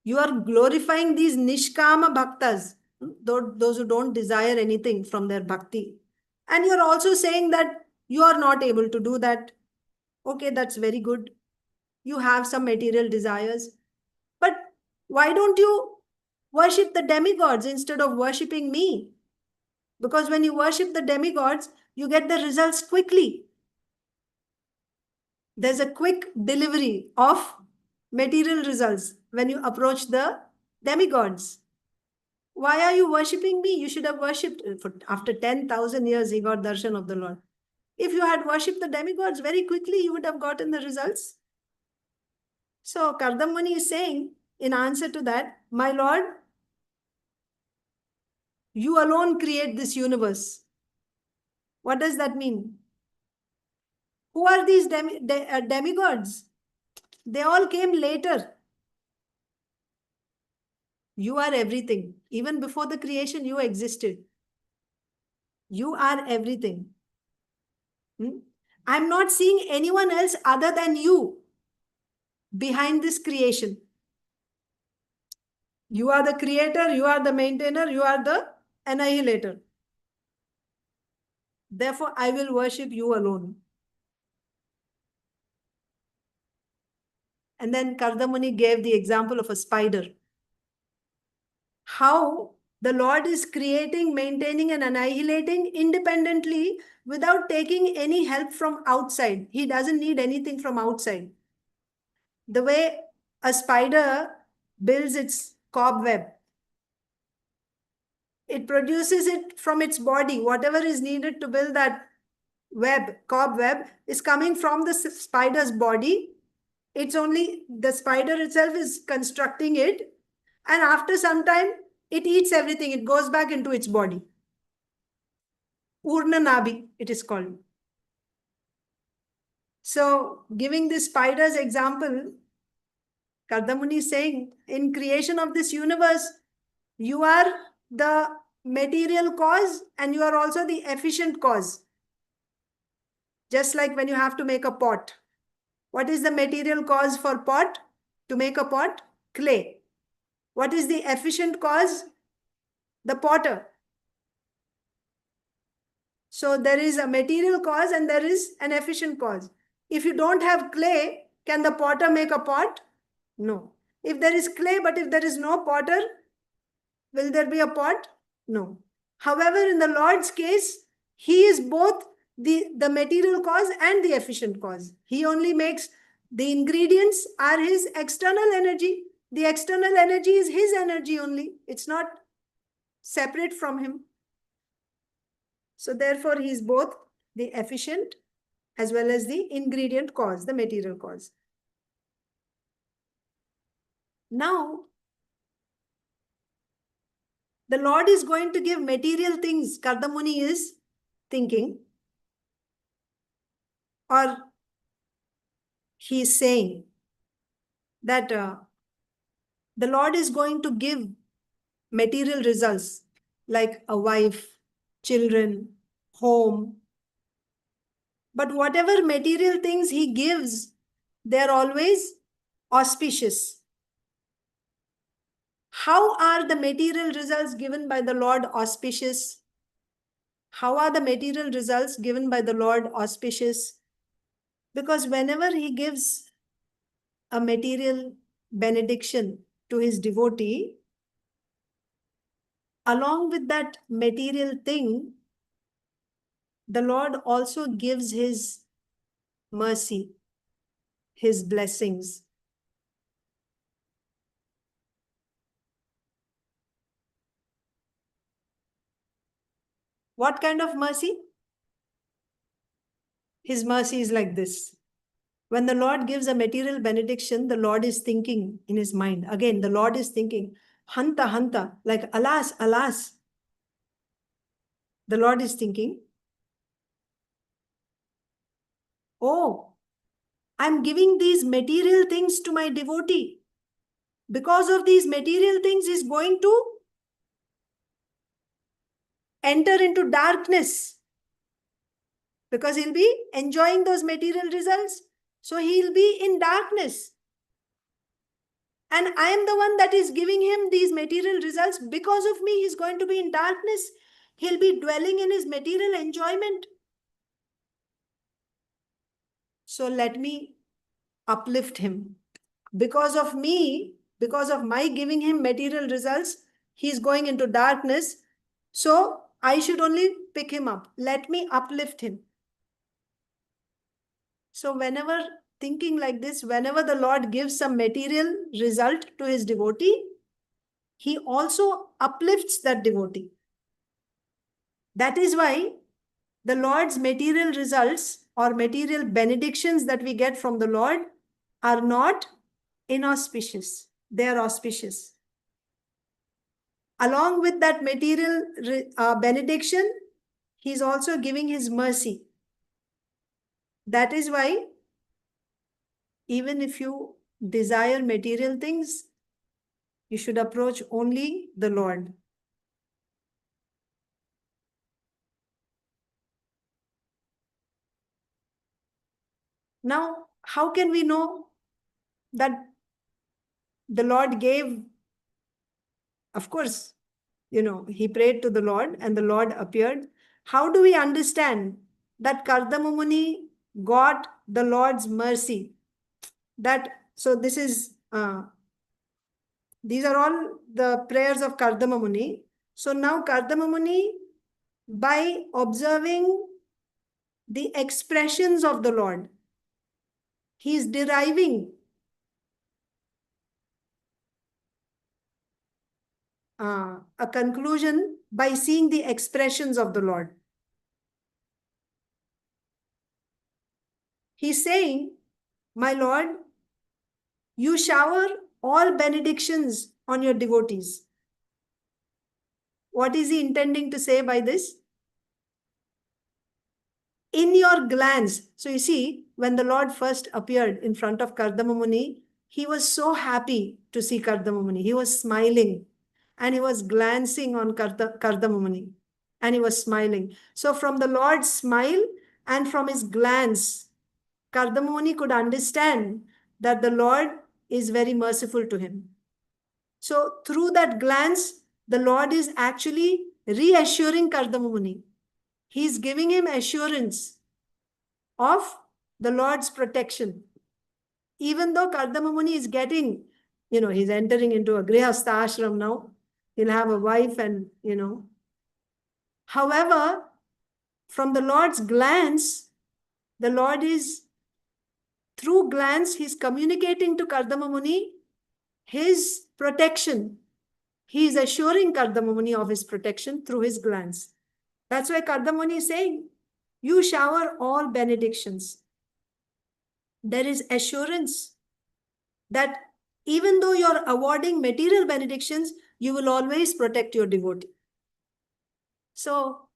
you are glorifying these nishkama bhaktas, those who don't desire anything from their bhakti. And you're also saying that you are not able to do that. Okay, that's very good. You have some material desires. But why don't you worship the demigods instead of worshipping me? Because when you worship the demigods, you get the results quickly. There's a quick delivery of material results when you approach the demigods. Why are you worshipping me? You should have worshipped. After 10,000 years, he got darshan of the Lord. If you had worshipped the demigods very quickly, you would have gotten the results. So Kardama Muni is saying, in answer to that, my Lord, you alone create this universe. What does that mean? Who are these demigods? They all came later. You are everything. Even before the creation, you existed. You are everything. I'm not seeing anyone else other than you behind this creation. You are the creator, you are the maintainer, you are the annihilator. Therefore, I will worship you alone. And then Kardama Muni gave the example of a spider. How the Lord is creating, maintaining, and annihilating independently without taking any help from outside. He doesn't need anything from outside. The way a spider builds its cobweb, it produces it from its body. Whatever is needed to build that cobweb is coming from the spider's body. It's only the spider itself is constructing it. And after some time, it eats everything. It goes back into its body. Urna Nabi, it is called. So, giving this spider's example, Kardama Muni is saying, in creation of this universe, you are the material cause and you are also the efficient cause. Just like when you have to make a pot. What is the material cause for pot? To make a pot? Clay. What is the efficient cause? The potter. So there is a material cause and there is an efficient cause. If you don't have clay, can the potter make a pot? No. If there is clay, but if there is no potter, will there be a pot? No. However, in the Lord's case, he is both the material cause and the efficient cause. He only makes the ingredients are his external energy. The external energy is his energy only. It's not separate from him. So therefore, he is both the efficient as well as the ingredient cause, the material cause. Now, the Lord is going to give material things, Kardama Muni is thinking, or he is saying that the Lord is going to give material results like a wife, children, home. But whatever material things he gives, they're always auspicious. How are the material results given by the Lord auspicious? How are the material results given by the Lord auspicious? Because whenever he gives a material benediction to his devotee, along with that material thing, the Lord also gives his mercy, his blessings. What kind of mercy? His mercy is like this. When the Lord gives a material benediction, the Lord is thinking in his mind. Again, the Lord is thinking, hanta, hanta, like alas, alas. The Lord is thinking, oh, I'm giving these material things to my devotee. Because of these material things, he's going to enter into darkness. Because he'll be enjoying those material results. So he'll be in darkness. And I am the one that is giving him these material results. Because of me, he's going to be in darkness. He'll be dwelling in his material enjoyment. So let me uplift him. Because of me, because of my giving him material results, he's going into darkness. So I should only pick him up. Let me uplift him. So whenever thinking like this, whenever the Lord gives some material result to his devotee, he also uplifts that devotee. That is why the Lord's material results or material benedictions that we get from the Lord are not inauspicious. They are auspicious. Along with that material benediction, he is also giving his mercy. That is why even if you desire material things, you should approach only the Lord. Now, how can we know that the Lord gave? Of course, he prayed to the Lord and the Lord appeared. How do we understand that Kardama Muni got the Lord's mercy? So this is, these are all the prayers of Kardama Muni. So now Kardama Muni, by observing the expressions of the Lord, he is deriving a conclusion by seeing the expressions of the Lord. He's saying, my Lord, you shower all benedictions on your devotees. What is he intending to say by this? In your glance. So you see, when the Lord first appeared in front of Kardama Muni, he was so happy to see Kardama Muni. He was smiling and he was glancing on Kardama Muni and he was smiling. So from the Lord's smile and from his glance, Kardama Muni could understand that the Lord is very merciful to him. So through that glance, the Lord is actually reassuring Kardama Muni. He's giving him assurance of the Lord's protection. Even though Kardama Muni is getting, he's entering into a grihastha ashram now. He'll have a wife and, However, from the Lord's glance, the Lord is, through glance, he's communicating to Kardama Muni his protection. He is assuring Kardama Muni of his protection through his glance. That's why Kardama Muni is saying, you shower all benedictions. There is assurance that even though you're awarding material benedictions, you will always protect your devotee. So,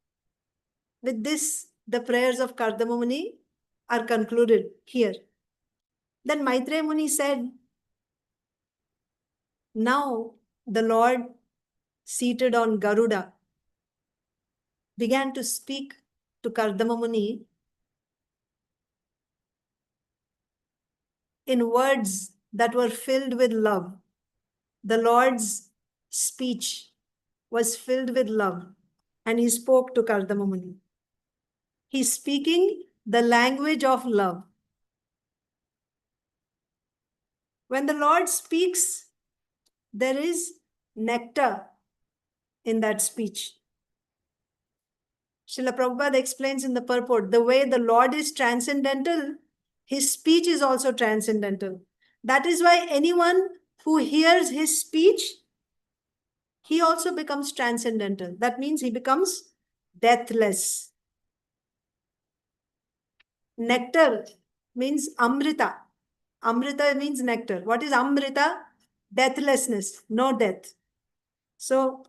with this, the prayers of Kardama Muni are concluded here. Then Maitreya Muni said, now the Lord seated on Garuda began to speak to Kardama Muni in words that were filled with love. The Lord's speech was filled with love and he spoke to Kardama Muni. He's speaking the language of love. When the Lord speaks, there is nectar. in that speech. Srila Prabhupada explains in the purport, the way the Lord is transcendental, his speech is also transcendental. That is why anyone who hears his speech, he also becomes transcendental. That means he becomes deathless. Nectar means Amrita. Amrita means nectar. What is Amrita? Deathlessness, no death. So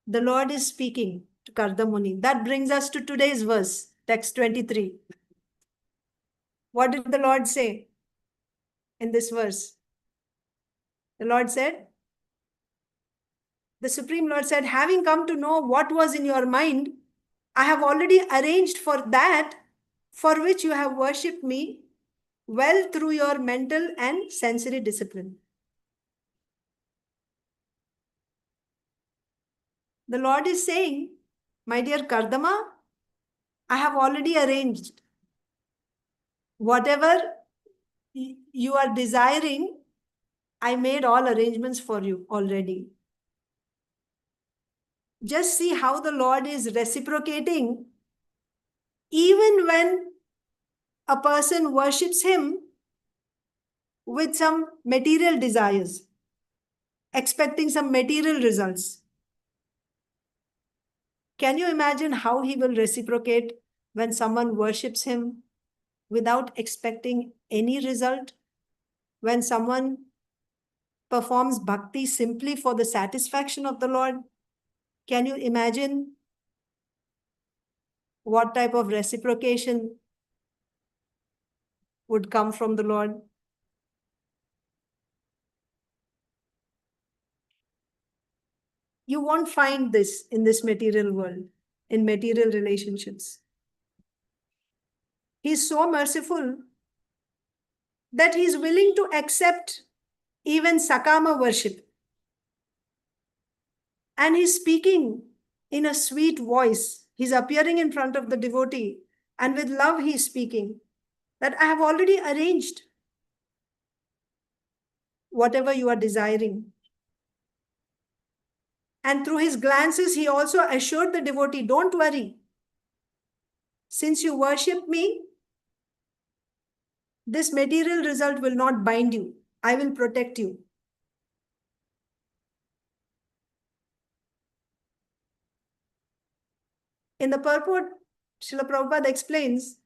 the Lord is speaking to Kardamuni. That brings us to today's verse, text 23. What did the Lord say in this verse? The Lord said, the Supreme Lord said, having come to know what was in your mind, I have already arranged for that for which you have worshipped me well through your mental and sensory discipline. The Lord is saying, my dear Kardama, I have already arranged whatever you are desiring. I made all arrangements for you already. Just see how the Lord is reciprocating. Even when a person worships him with some material desires, expecting some material results, can you imagine how he will reciprocate when someone worships him without expecting any result? When someone performs bhakti simply for the satisfaction of the Lord, can you imagine what type of reciprocation would come from the Lord? You won't find this in this material world, in material relationships. He's so merciful that he's willing to accept even Sakama worship. And he's speaking in a sweet voice. He's appearing in front of the devotee, and with love he's speaking that I have already arranged whatever you are desiring. And through his glances, he also assured the devotee, don't worry. Since you worship me, this material result will not bind you. I will protect you. In the purport, Srila Prabhupada explains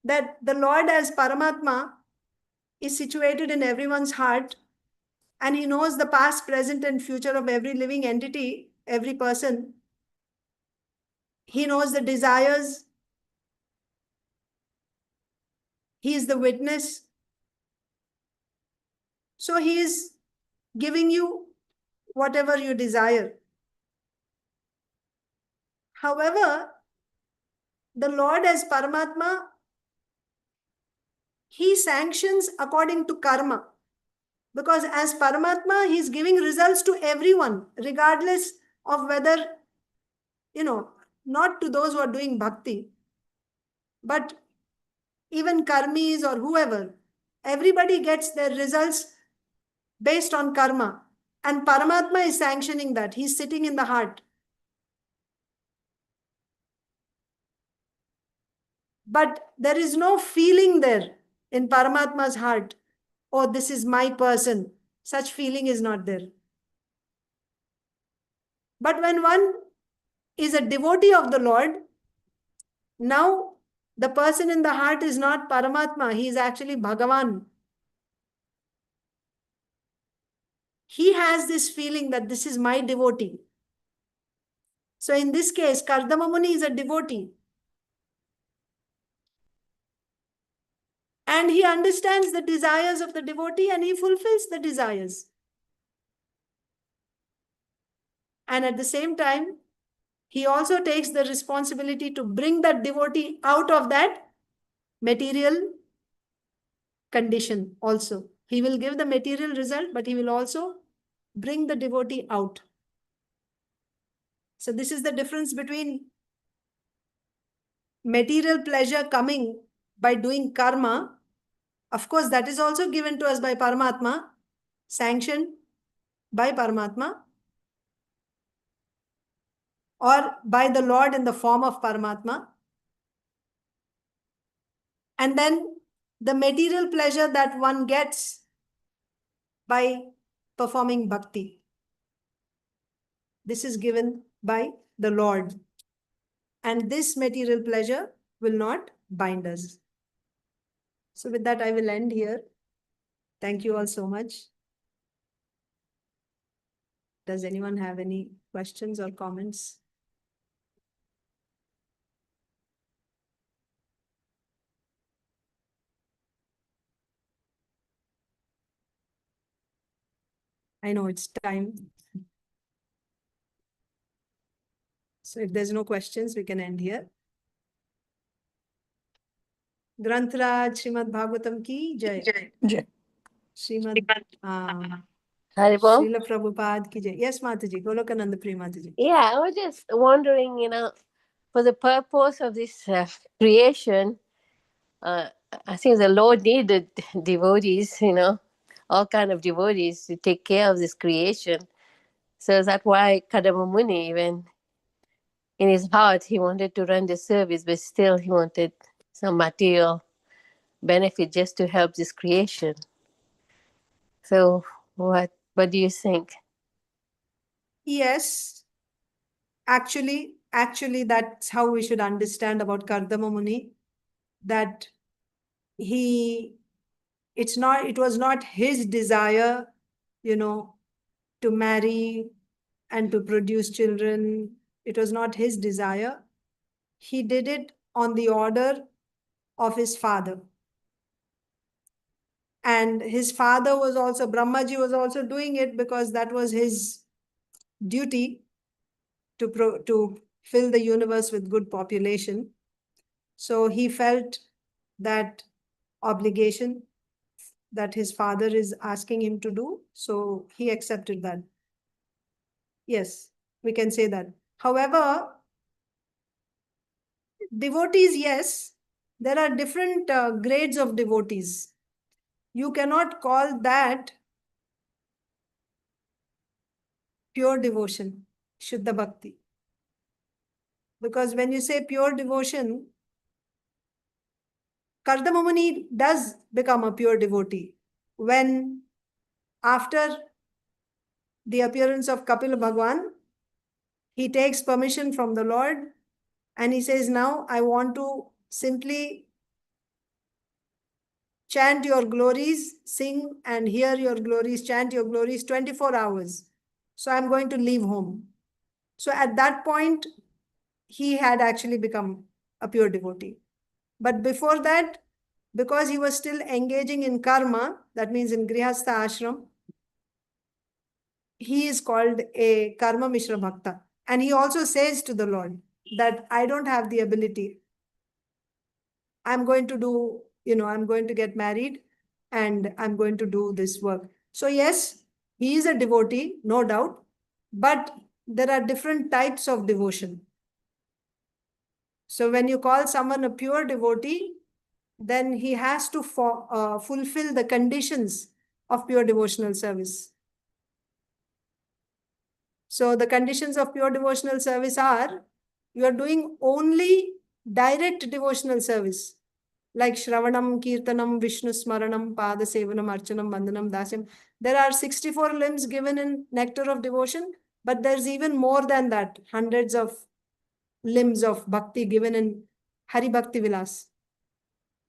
that the Lord as Paramatma is situated in everyone's heart, and he knows the past, present, and future of every living entity, every person. He knows the desires. He is the witness. So he is giving you whatever you desire. However, the Lord as Paramatma, he sanctions according to karma. Because as Paramatma, he is giving results to everyone, regardless of whether, not to those who are doing bhakti, but even karmis or whoever. Everybody gets their results based on karma. And Paramatma is sanctioning that. He's sitting in the heart. But there is no feeling there in Paramatma's heart. Oh, this is my person. Such feeling is not there. But when one is a devotee of the Lord, now the person in the heart is not Paramatma. He is actually Bhagavan. He has this feeling that this is my devotee. So in this case, Kardama Muni is a devotee. And he understands the desires of the devotee and he fulfills the desires. And at the same time, he also takes the responsibility to bring that devotee out of that material condition also. He will give the material result, but he will also bring the devotee out. So this is the difference between material pleasure coming by doing karma. Of course, that is also given to us by Paramatma, sanctioned by Paramatma. or by the Lord in the form of Paramatma. And then the material pleasure that one gets by performing bhakti. This is given by the Lord. And this material pleasure will not bind us. So with that, I will end here. Thank you all so much. Does anyone have any questions or comments? I know it's time. So if there's no questions, we can end here. Grantraj Srimad Bhagavatam ki jai. Jai. Srimad Haribol? Srila Prabhupada ki jai. Yes, Mataji. Golokananda Priya Mataji. Yeah, I was just wondering, for the purpose of this creation, I think the Lord needed devotees, all kind of devotees to take care of this creation. So that's why Kadama Muni, even in his heart, he wanted to run the service, but still he wanted some material benefit just to help this creation. So what do you think? Yes, actually, that's how we should understand about Kardama Muni, that it was not his desire, to marry and to produce children. It was not his desire. He did it on the order of his father. And his father was also, Brahmaji was also doing it because that was his duty to fill the universe with good population. So he felt that obligation that his father is asking him to do. So he accepted that. Yes, we can say that. However, devotees, yes, there are different grades of devotees. You cannot call that pure devotion, Shuddha Bhakti. Because when you say pure devotion, Kardama Muni does become a pure devotee when, after the appearance of Kapila Bhagwan, he takes permission from the Lord and he says, now I want to simply chant your glories, sing and hear your glories, chant your glories 24 hours. So I'm going to leave home. So at that point, he had actually become a pure devotee. But before that, because he was still engaging in karma, that means in Grihastha ashram, he is called a Karma Mishra Bhakta. And he also says to the Lord that I don't have the ability. I'm going to do, I'm going to get married and I'm going to do this work. So yes, he is a devotee, no doubt, but there are different types of devotion. So when you call someone a pure devotee, then he has to fulfill the conditions of pure devotional service. So the conditions of pure devotional service are, you are doing only direct devotional service, like Shravanam, Kirtanam, Vishnu Smaranam, Pada Sevanam, Archanam, Vandanam, Dasyam. There are 64 limbs given in Nectar of Devotion, but there's even more than that, hundreds of limbs of bhakti given in Hari Bhakti Vilas.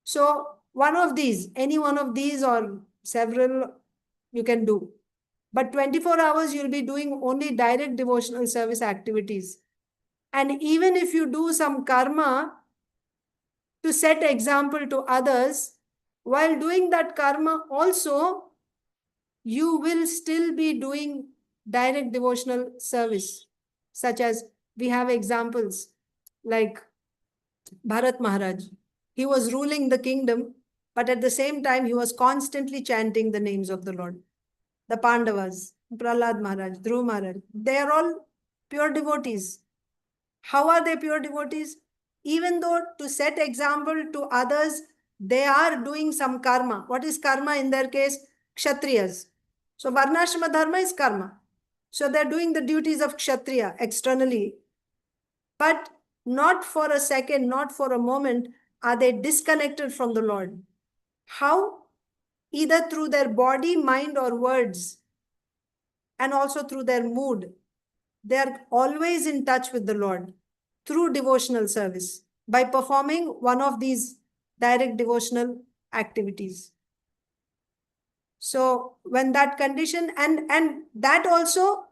So one of these, any one of these or several, you can do. But 24 hours, you'll be doing only direct devotional service activities. And even if you do some karma to set example to others, while doing that karma also, you will still be doing direct devotional service, such as we have examples like Bharat Maharaj. He was ruling the kingdom, but at the same time, he was constantly chanting the names of the Lord. The Pandavas, Prahlad Maharaj, Dhruv Maharaj, they are all pure devotees. How are they pure devotees? Even though to set example to others, they are doing some karma. What is karma in their case? Kshatriyas. So Varnashrama Dharma is karma. So they're doing the duties of Kshatriya externally. but not for a second, not for a moment are they disconnected from the Lord. How? Either through their body, mind, or words, and also through their mood. They are always in touch with the Lord through devotional service by performing one of these direct devotional activities. So when that condition and that also,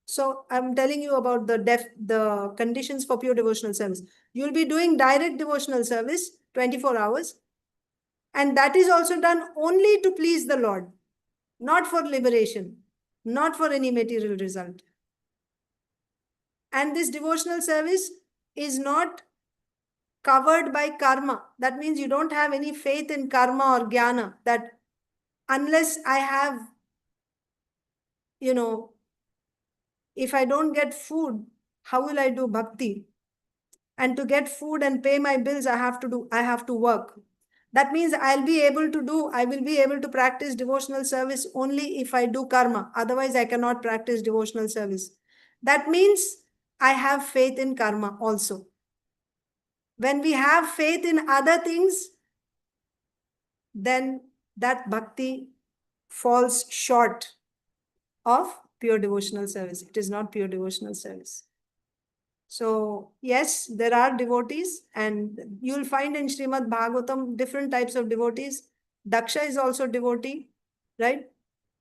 so I'm telling you about the conditions for pure devotional service. You'll be doing direct devotional service 24 hours. And that is also done only to please the Lord, not for liberation, not for any material result. And this devotional service is not covered by karma. That means you don't have any faith in karma or jnana, that unless I have, if I don't get food, how will I do bhakti? And to get food and pay my bills, I have to work. That means I will be able to practice devotional service only if I do karma. Otherwise, I cannot practice devotional service. That means I have faith in karma also. When we have faith in other things, then that bhakti falls short of pure devotional service. It is not pure devotional service. So yes, there are devotees, and you'll find in Srimad Bhagavatam different types of devotees. Daksha is also devotee, right?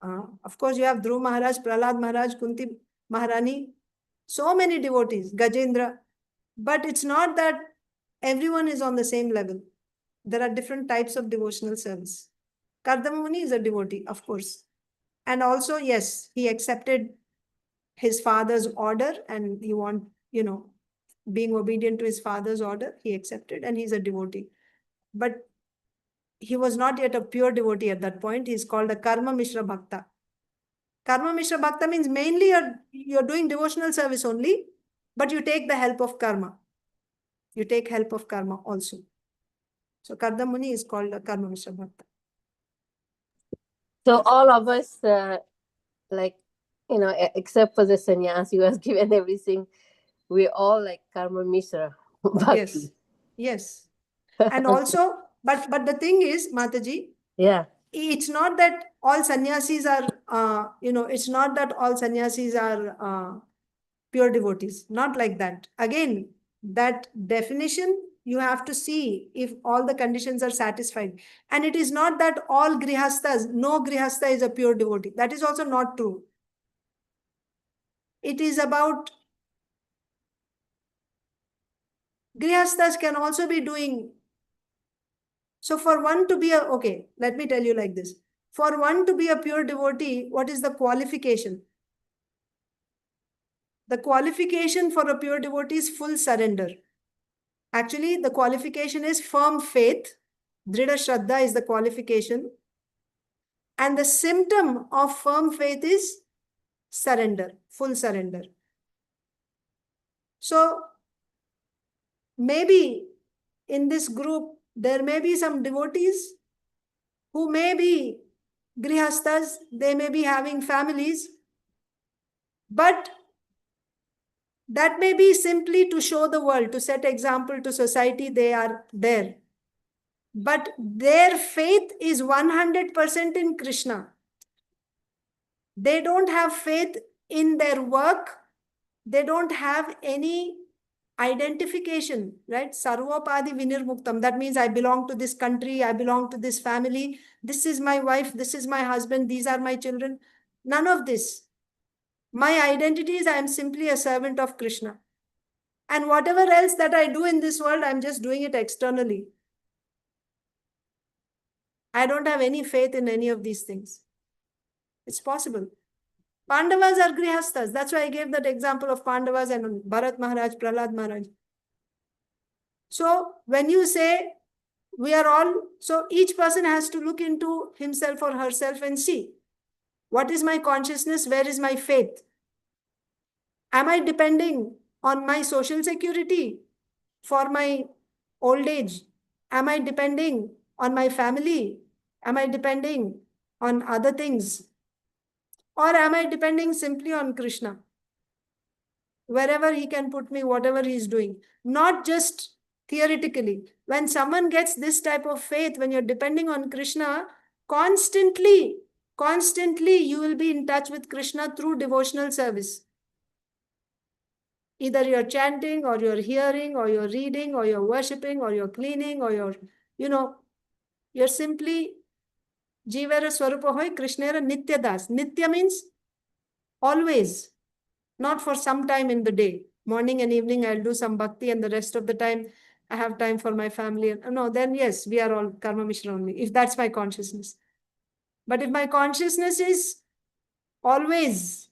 Of course, you have Dhruv Maharaj, Prahlad Maharaj, Kunti Maharani, so many devotees, Gajendra. But it's not that everyone is on the same level. There are different types of devotional service. Kardama Muni is a devotee, of course. And also, yes, he accepted his father's order, and he being obedient to his father's order, he accepted, and he's a devotee. But he was not yet a pure devotee at that point. He's called a Karma Mishra Bhakta. Karma Mishra Bhakta means mainly you're doing devotional service only, but you take the help of karma. You take help of karma also. So Kardama Muni is called a Karma Mishra Bhakta. So all of us, except for the sannyas who has given everything, we're all like Karma Mishra. Yes. Yes. And also, but the thing is, Mataji, Yeah. it's not that all sannyasis are, it's not that all sannyasis are pure devotees. Not like that. Again, that definition, you have to see if all the conditions are satisfied. And it is not that all grihasthas, no grihastha is a pure devotee. That is also not true. It is about grihasthas can also be doing. So for one to be okay, let me tell you like this. For one to be a pure devotee, what is the qualification? The qualification for a pure devotee is full surrender. Actually, the qualification is firm faith. Dhrida Shraddha is the qualification. And the symptom of firm faith is surrender, full surrender. So maybe in this group, there may be some devotees who may be grihasthas, they may be having families, but that may be simply to show the world, to set example to society, they are there. But their faith is 100% in Krishna. They don't have faith in their work. They don't have any identification, right? Sarvopadi vinirmuktam. That means I belong to this country, I belong to this family. This is my wife, this is my husband, these are my children. None of this. My identity is I am simply a servant of Krishna. And whatever else that I do in this world, I'm just doing it externally. I don't have any faith in any of these things. It's possible. Pandavas are grihasthas. That's why I gave that example of Pandavas and Bharat Maharaj, Prahlad Maharaj. So when you say we are all, so each person has to look into himself or herself and see, what is my consciousness? Where is my faith? Am I depending on my social security for my old age? Am I depending on my family? Am I depending on other things? Or am I depending simply on Krishna? wherever he can put me, whatever he's doing, not just theoretically. When someone gets this type of faith, when you're depending on Krishna, constantly, you will be in touch with Krishna through devotional service. Either you're chanting, or you're hearing, or you're reading, or you're worshipping, or you're cleaning, or you're simply Jivera Swarupa Hoy, Krishnera Nitya Das. Nitya means always, not for some time in the day. Morning and evening, I'll do some bhakti, and the rest of the time, I have time for my family. No, then yes, we are all Karma Mishra only, if that's my consciousness. But if my consciousness is always,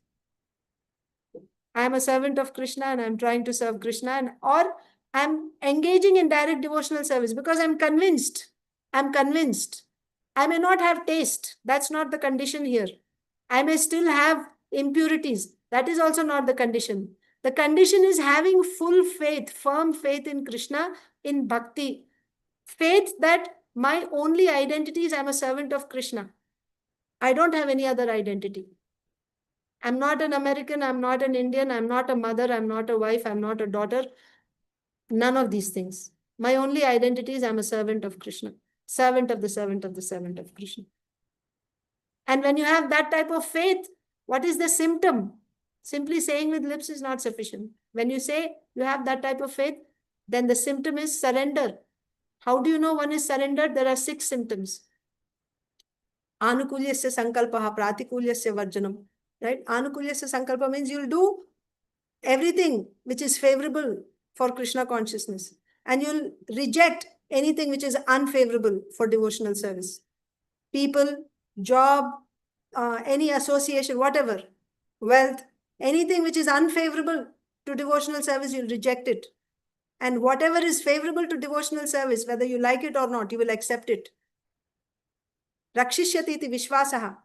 I am a servant of Krishna and I'm trying to serve Krishna, or I'm engaging in direct devotional service because I'm convinced. I may not have taste. That's not the condition here. I may still have impurities. That is also not the condition. The condition is having full faith, firm faith in Krishna, in bhakti. Faith that my only identity is I'm a servant of Krishna. I don't have any other identity. I'm not an American, I'm not an Indian, I'm not a mother, I'm not a wife, I'm not a daughter. None of these things. My only identity is I'm a servant of Krishna. Servant of the servant of the servant of Krishna. And when you have that type of faith, what is the symptom? Simply saying with lips is not sufficient. When you say you have that type of faith, then the symptom is surrender. How do you know one is surrendered? There are 6 symptoms. Anukulyasya sankalpaha pratikulyasya varjanam. Right? Anukulyasya sankalpa means you'll do everything which is favorable for Krishna consciousness, and you'll reject anything which is unfavorable for devotional service. People, job, any association, whatever, wealth, anything which is unfavorable to devotional service, you'll reject it. And whatever is favorable to devotional service, whether you like it or not, you will accept it. Rakshishyati iti vishwasaha.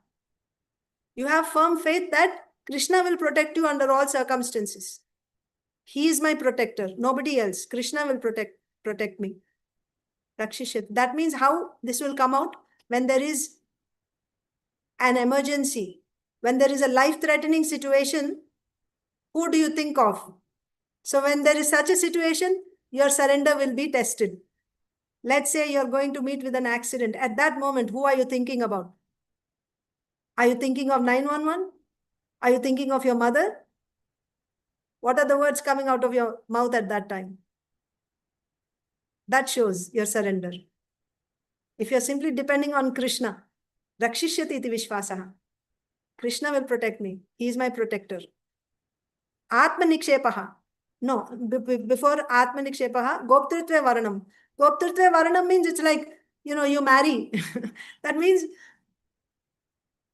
You have firm faith that Krishna will protect you under all circumstances. He is my protector, nobody else. Krishna will protect me. Rakshishyati. That means how this will come out? When there is an emergency, when there is a life-threatening situation, who do you think of? So when there is such a situation, your surrender will be tested. Let's say you're going to meet with an accident. At that moment, who are you thinking about? Are you thinking of 911? Are you thinking of your mother? What are the words coming out of your mouth at that time? That shows your surrender. If you're simply depending on Krishna, Rakshishyati iti vishwasaha. Krishna will protect me. He is my protector. Atma nikshepaha. No, before Atma nikshepaha, goptritve varanam. Goptritve varanam means it's like, you marry. That means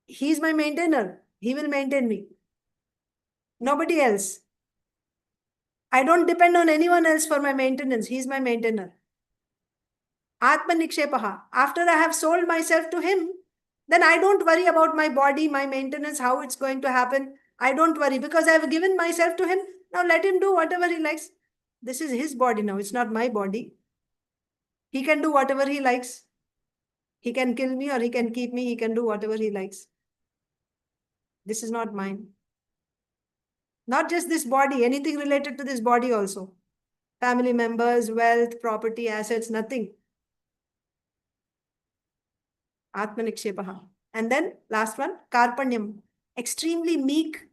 he's my maintainer. He will maintain me. Nobody else. I don't depend on anyone else for my maintenance. He's my maintainer. Atma nikshepaha. After I have sold myself to him, then I don't worry about my body, my maintenance, how it's going to happen. I don't worry because I've given myself to him. Now let him do whatever he likes. This is his body now. It's not my body. He can do whatever he likes. He can kill me or he can keep me. He can do whatever he likes. This is not mine. Not just this body, anything related to this body also. Family members, wealth, property, assets, nothing. Atma nikshepaha. And then last one, karpanyam. Extremely meek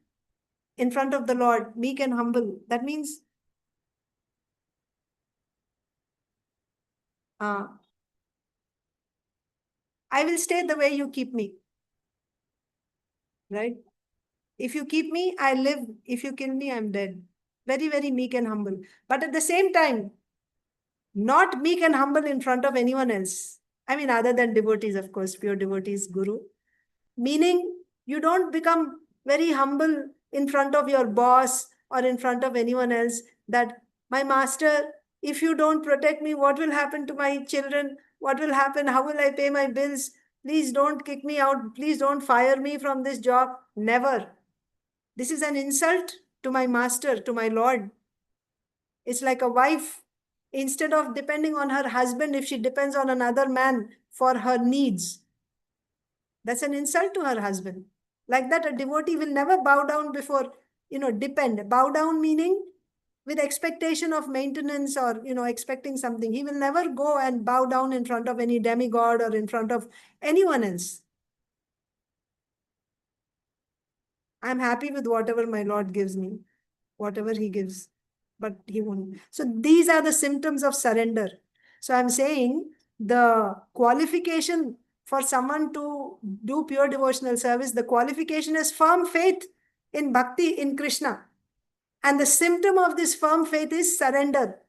in front of the Lord, meek and humble. That means I will stay the way you keep me. Right? If you keep me, I live. If you kill me, I'm dead. Very, very meek and humble. But at the same time, not meek and humble in front of anyone else. I mean, other than devotees, of course, pure devotees, guru. Meaning, you don't become very humble in front of your boss or in front of anyone else that, my master, if you don't protect me, what will happen to my children? What will happen? How will I pay my bills? Please don't kick me out. Please don't fire me from this job. Never. This is an insult to my master, to my Lord. It's like a wife. Instead of depending on her husband, if she depends on another man for her needs, that's an insult to her husband. Like that, a devotee will never bow down before depend. Bow down meaning with expectation of maintenance or, expecting something. He will never go and bow down in front of any demigod or in front of anyone else. I'm happy with whatever my Lord gives me, whatever he gives, but he won't. So these are the symptoms of surrender. So I'm saying the qualification for someone to do pure devotional service, the qualification is firm faith in bhakti, in Krishna. And the symptom of this firm faith is surrender.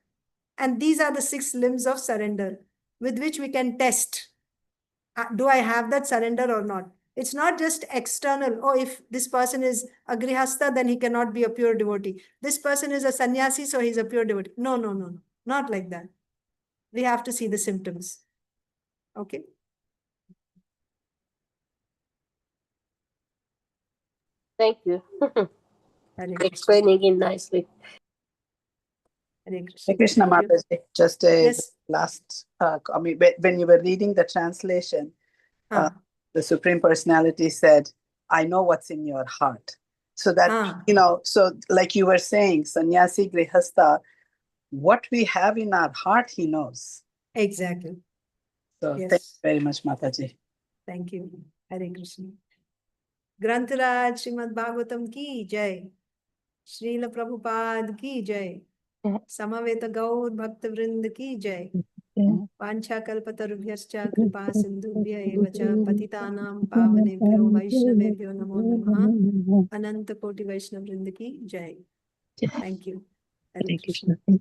And these are the 6 limbs of surrender with which we can test. Do I have that surrender or not? It's not just external. Oh, if this person is a grihastha, then he cannot be a pure devotee. This person is a sannyasi, so he's a pure devotee. No. Not like that. We have to see the symptoms. Okay. Thank you. Hare Krishna. Explaining it nicely. Hare Krishna. Hare Krishna Thank you. Mataji, just a Yes. last, when you were reading the translation, the Supreme Personality said, I know what's in your heart. So that, so like you were saying, sannyasi, grihastha, what we have in our heart, he knows. Exactly. So Yes. thank you very much, Mataji. Thank you. Hare Krishna. Grantaraj Srimad Bhagavatam ki jai. Srila Prabhupada ki jai. Samaveta Gaur Bhakta Vrind ki jai. Vancha kalpatarubhyascha kripa sindhubhya eva cha patitanam pavanebhyo vaishnavebhyo namo namaha. Ananta Koti Vaishnav Vrind ki jai. Thank you. Hare Hare Krishna. Krishna.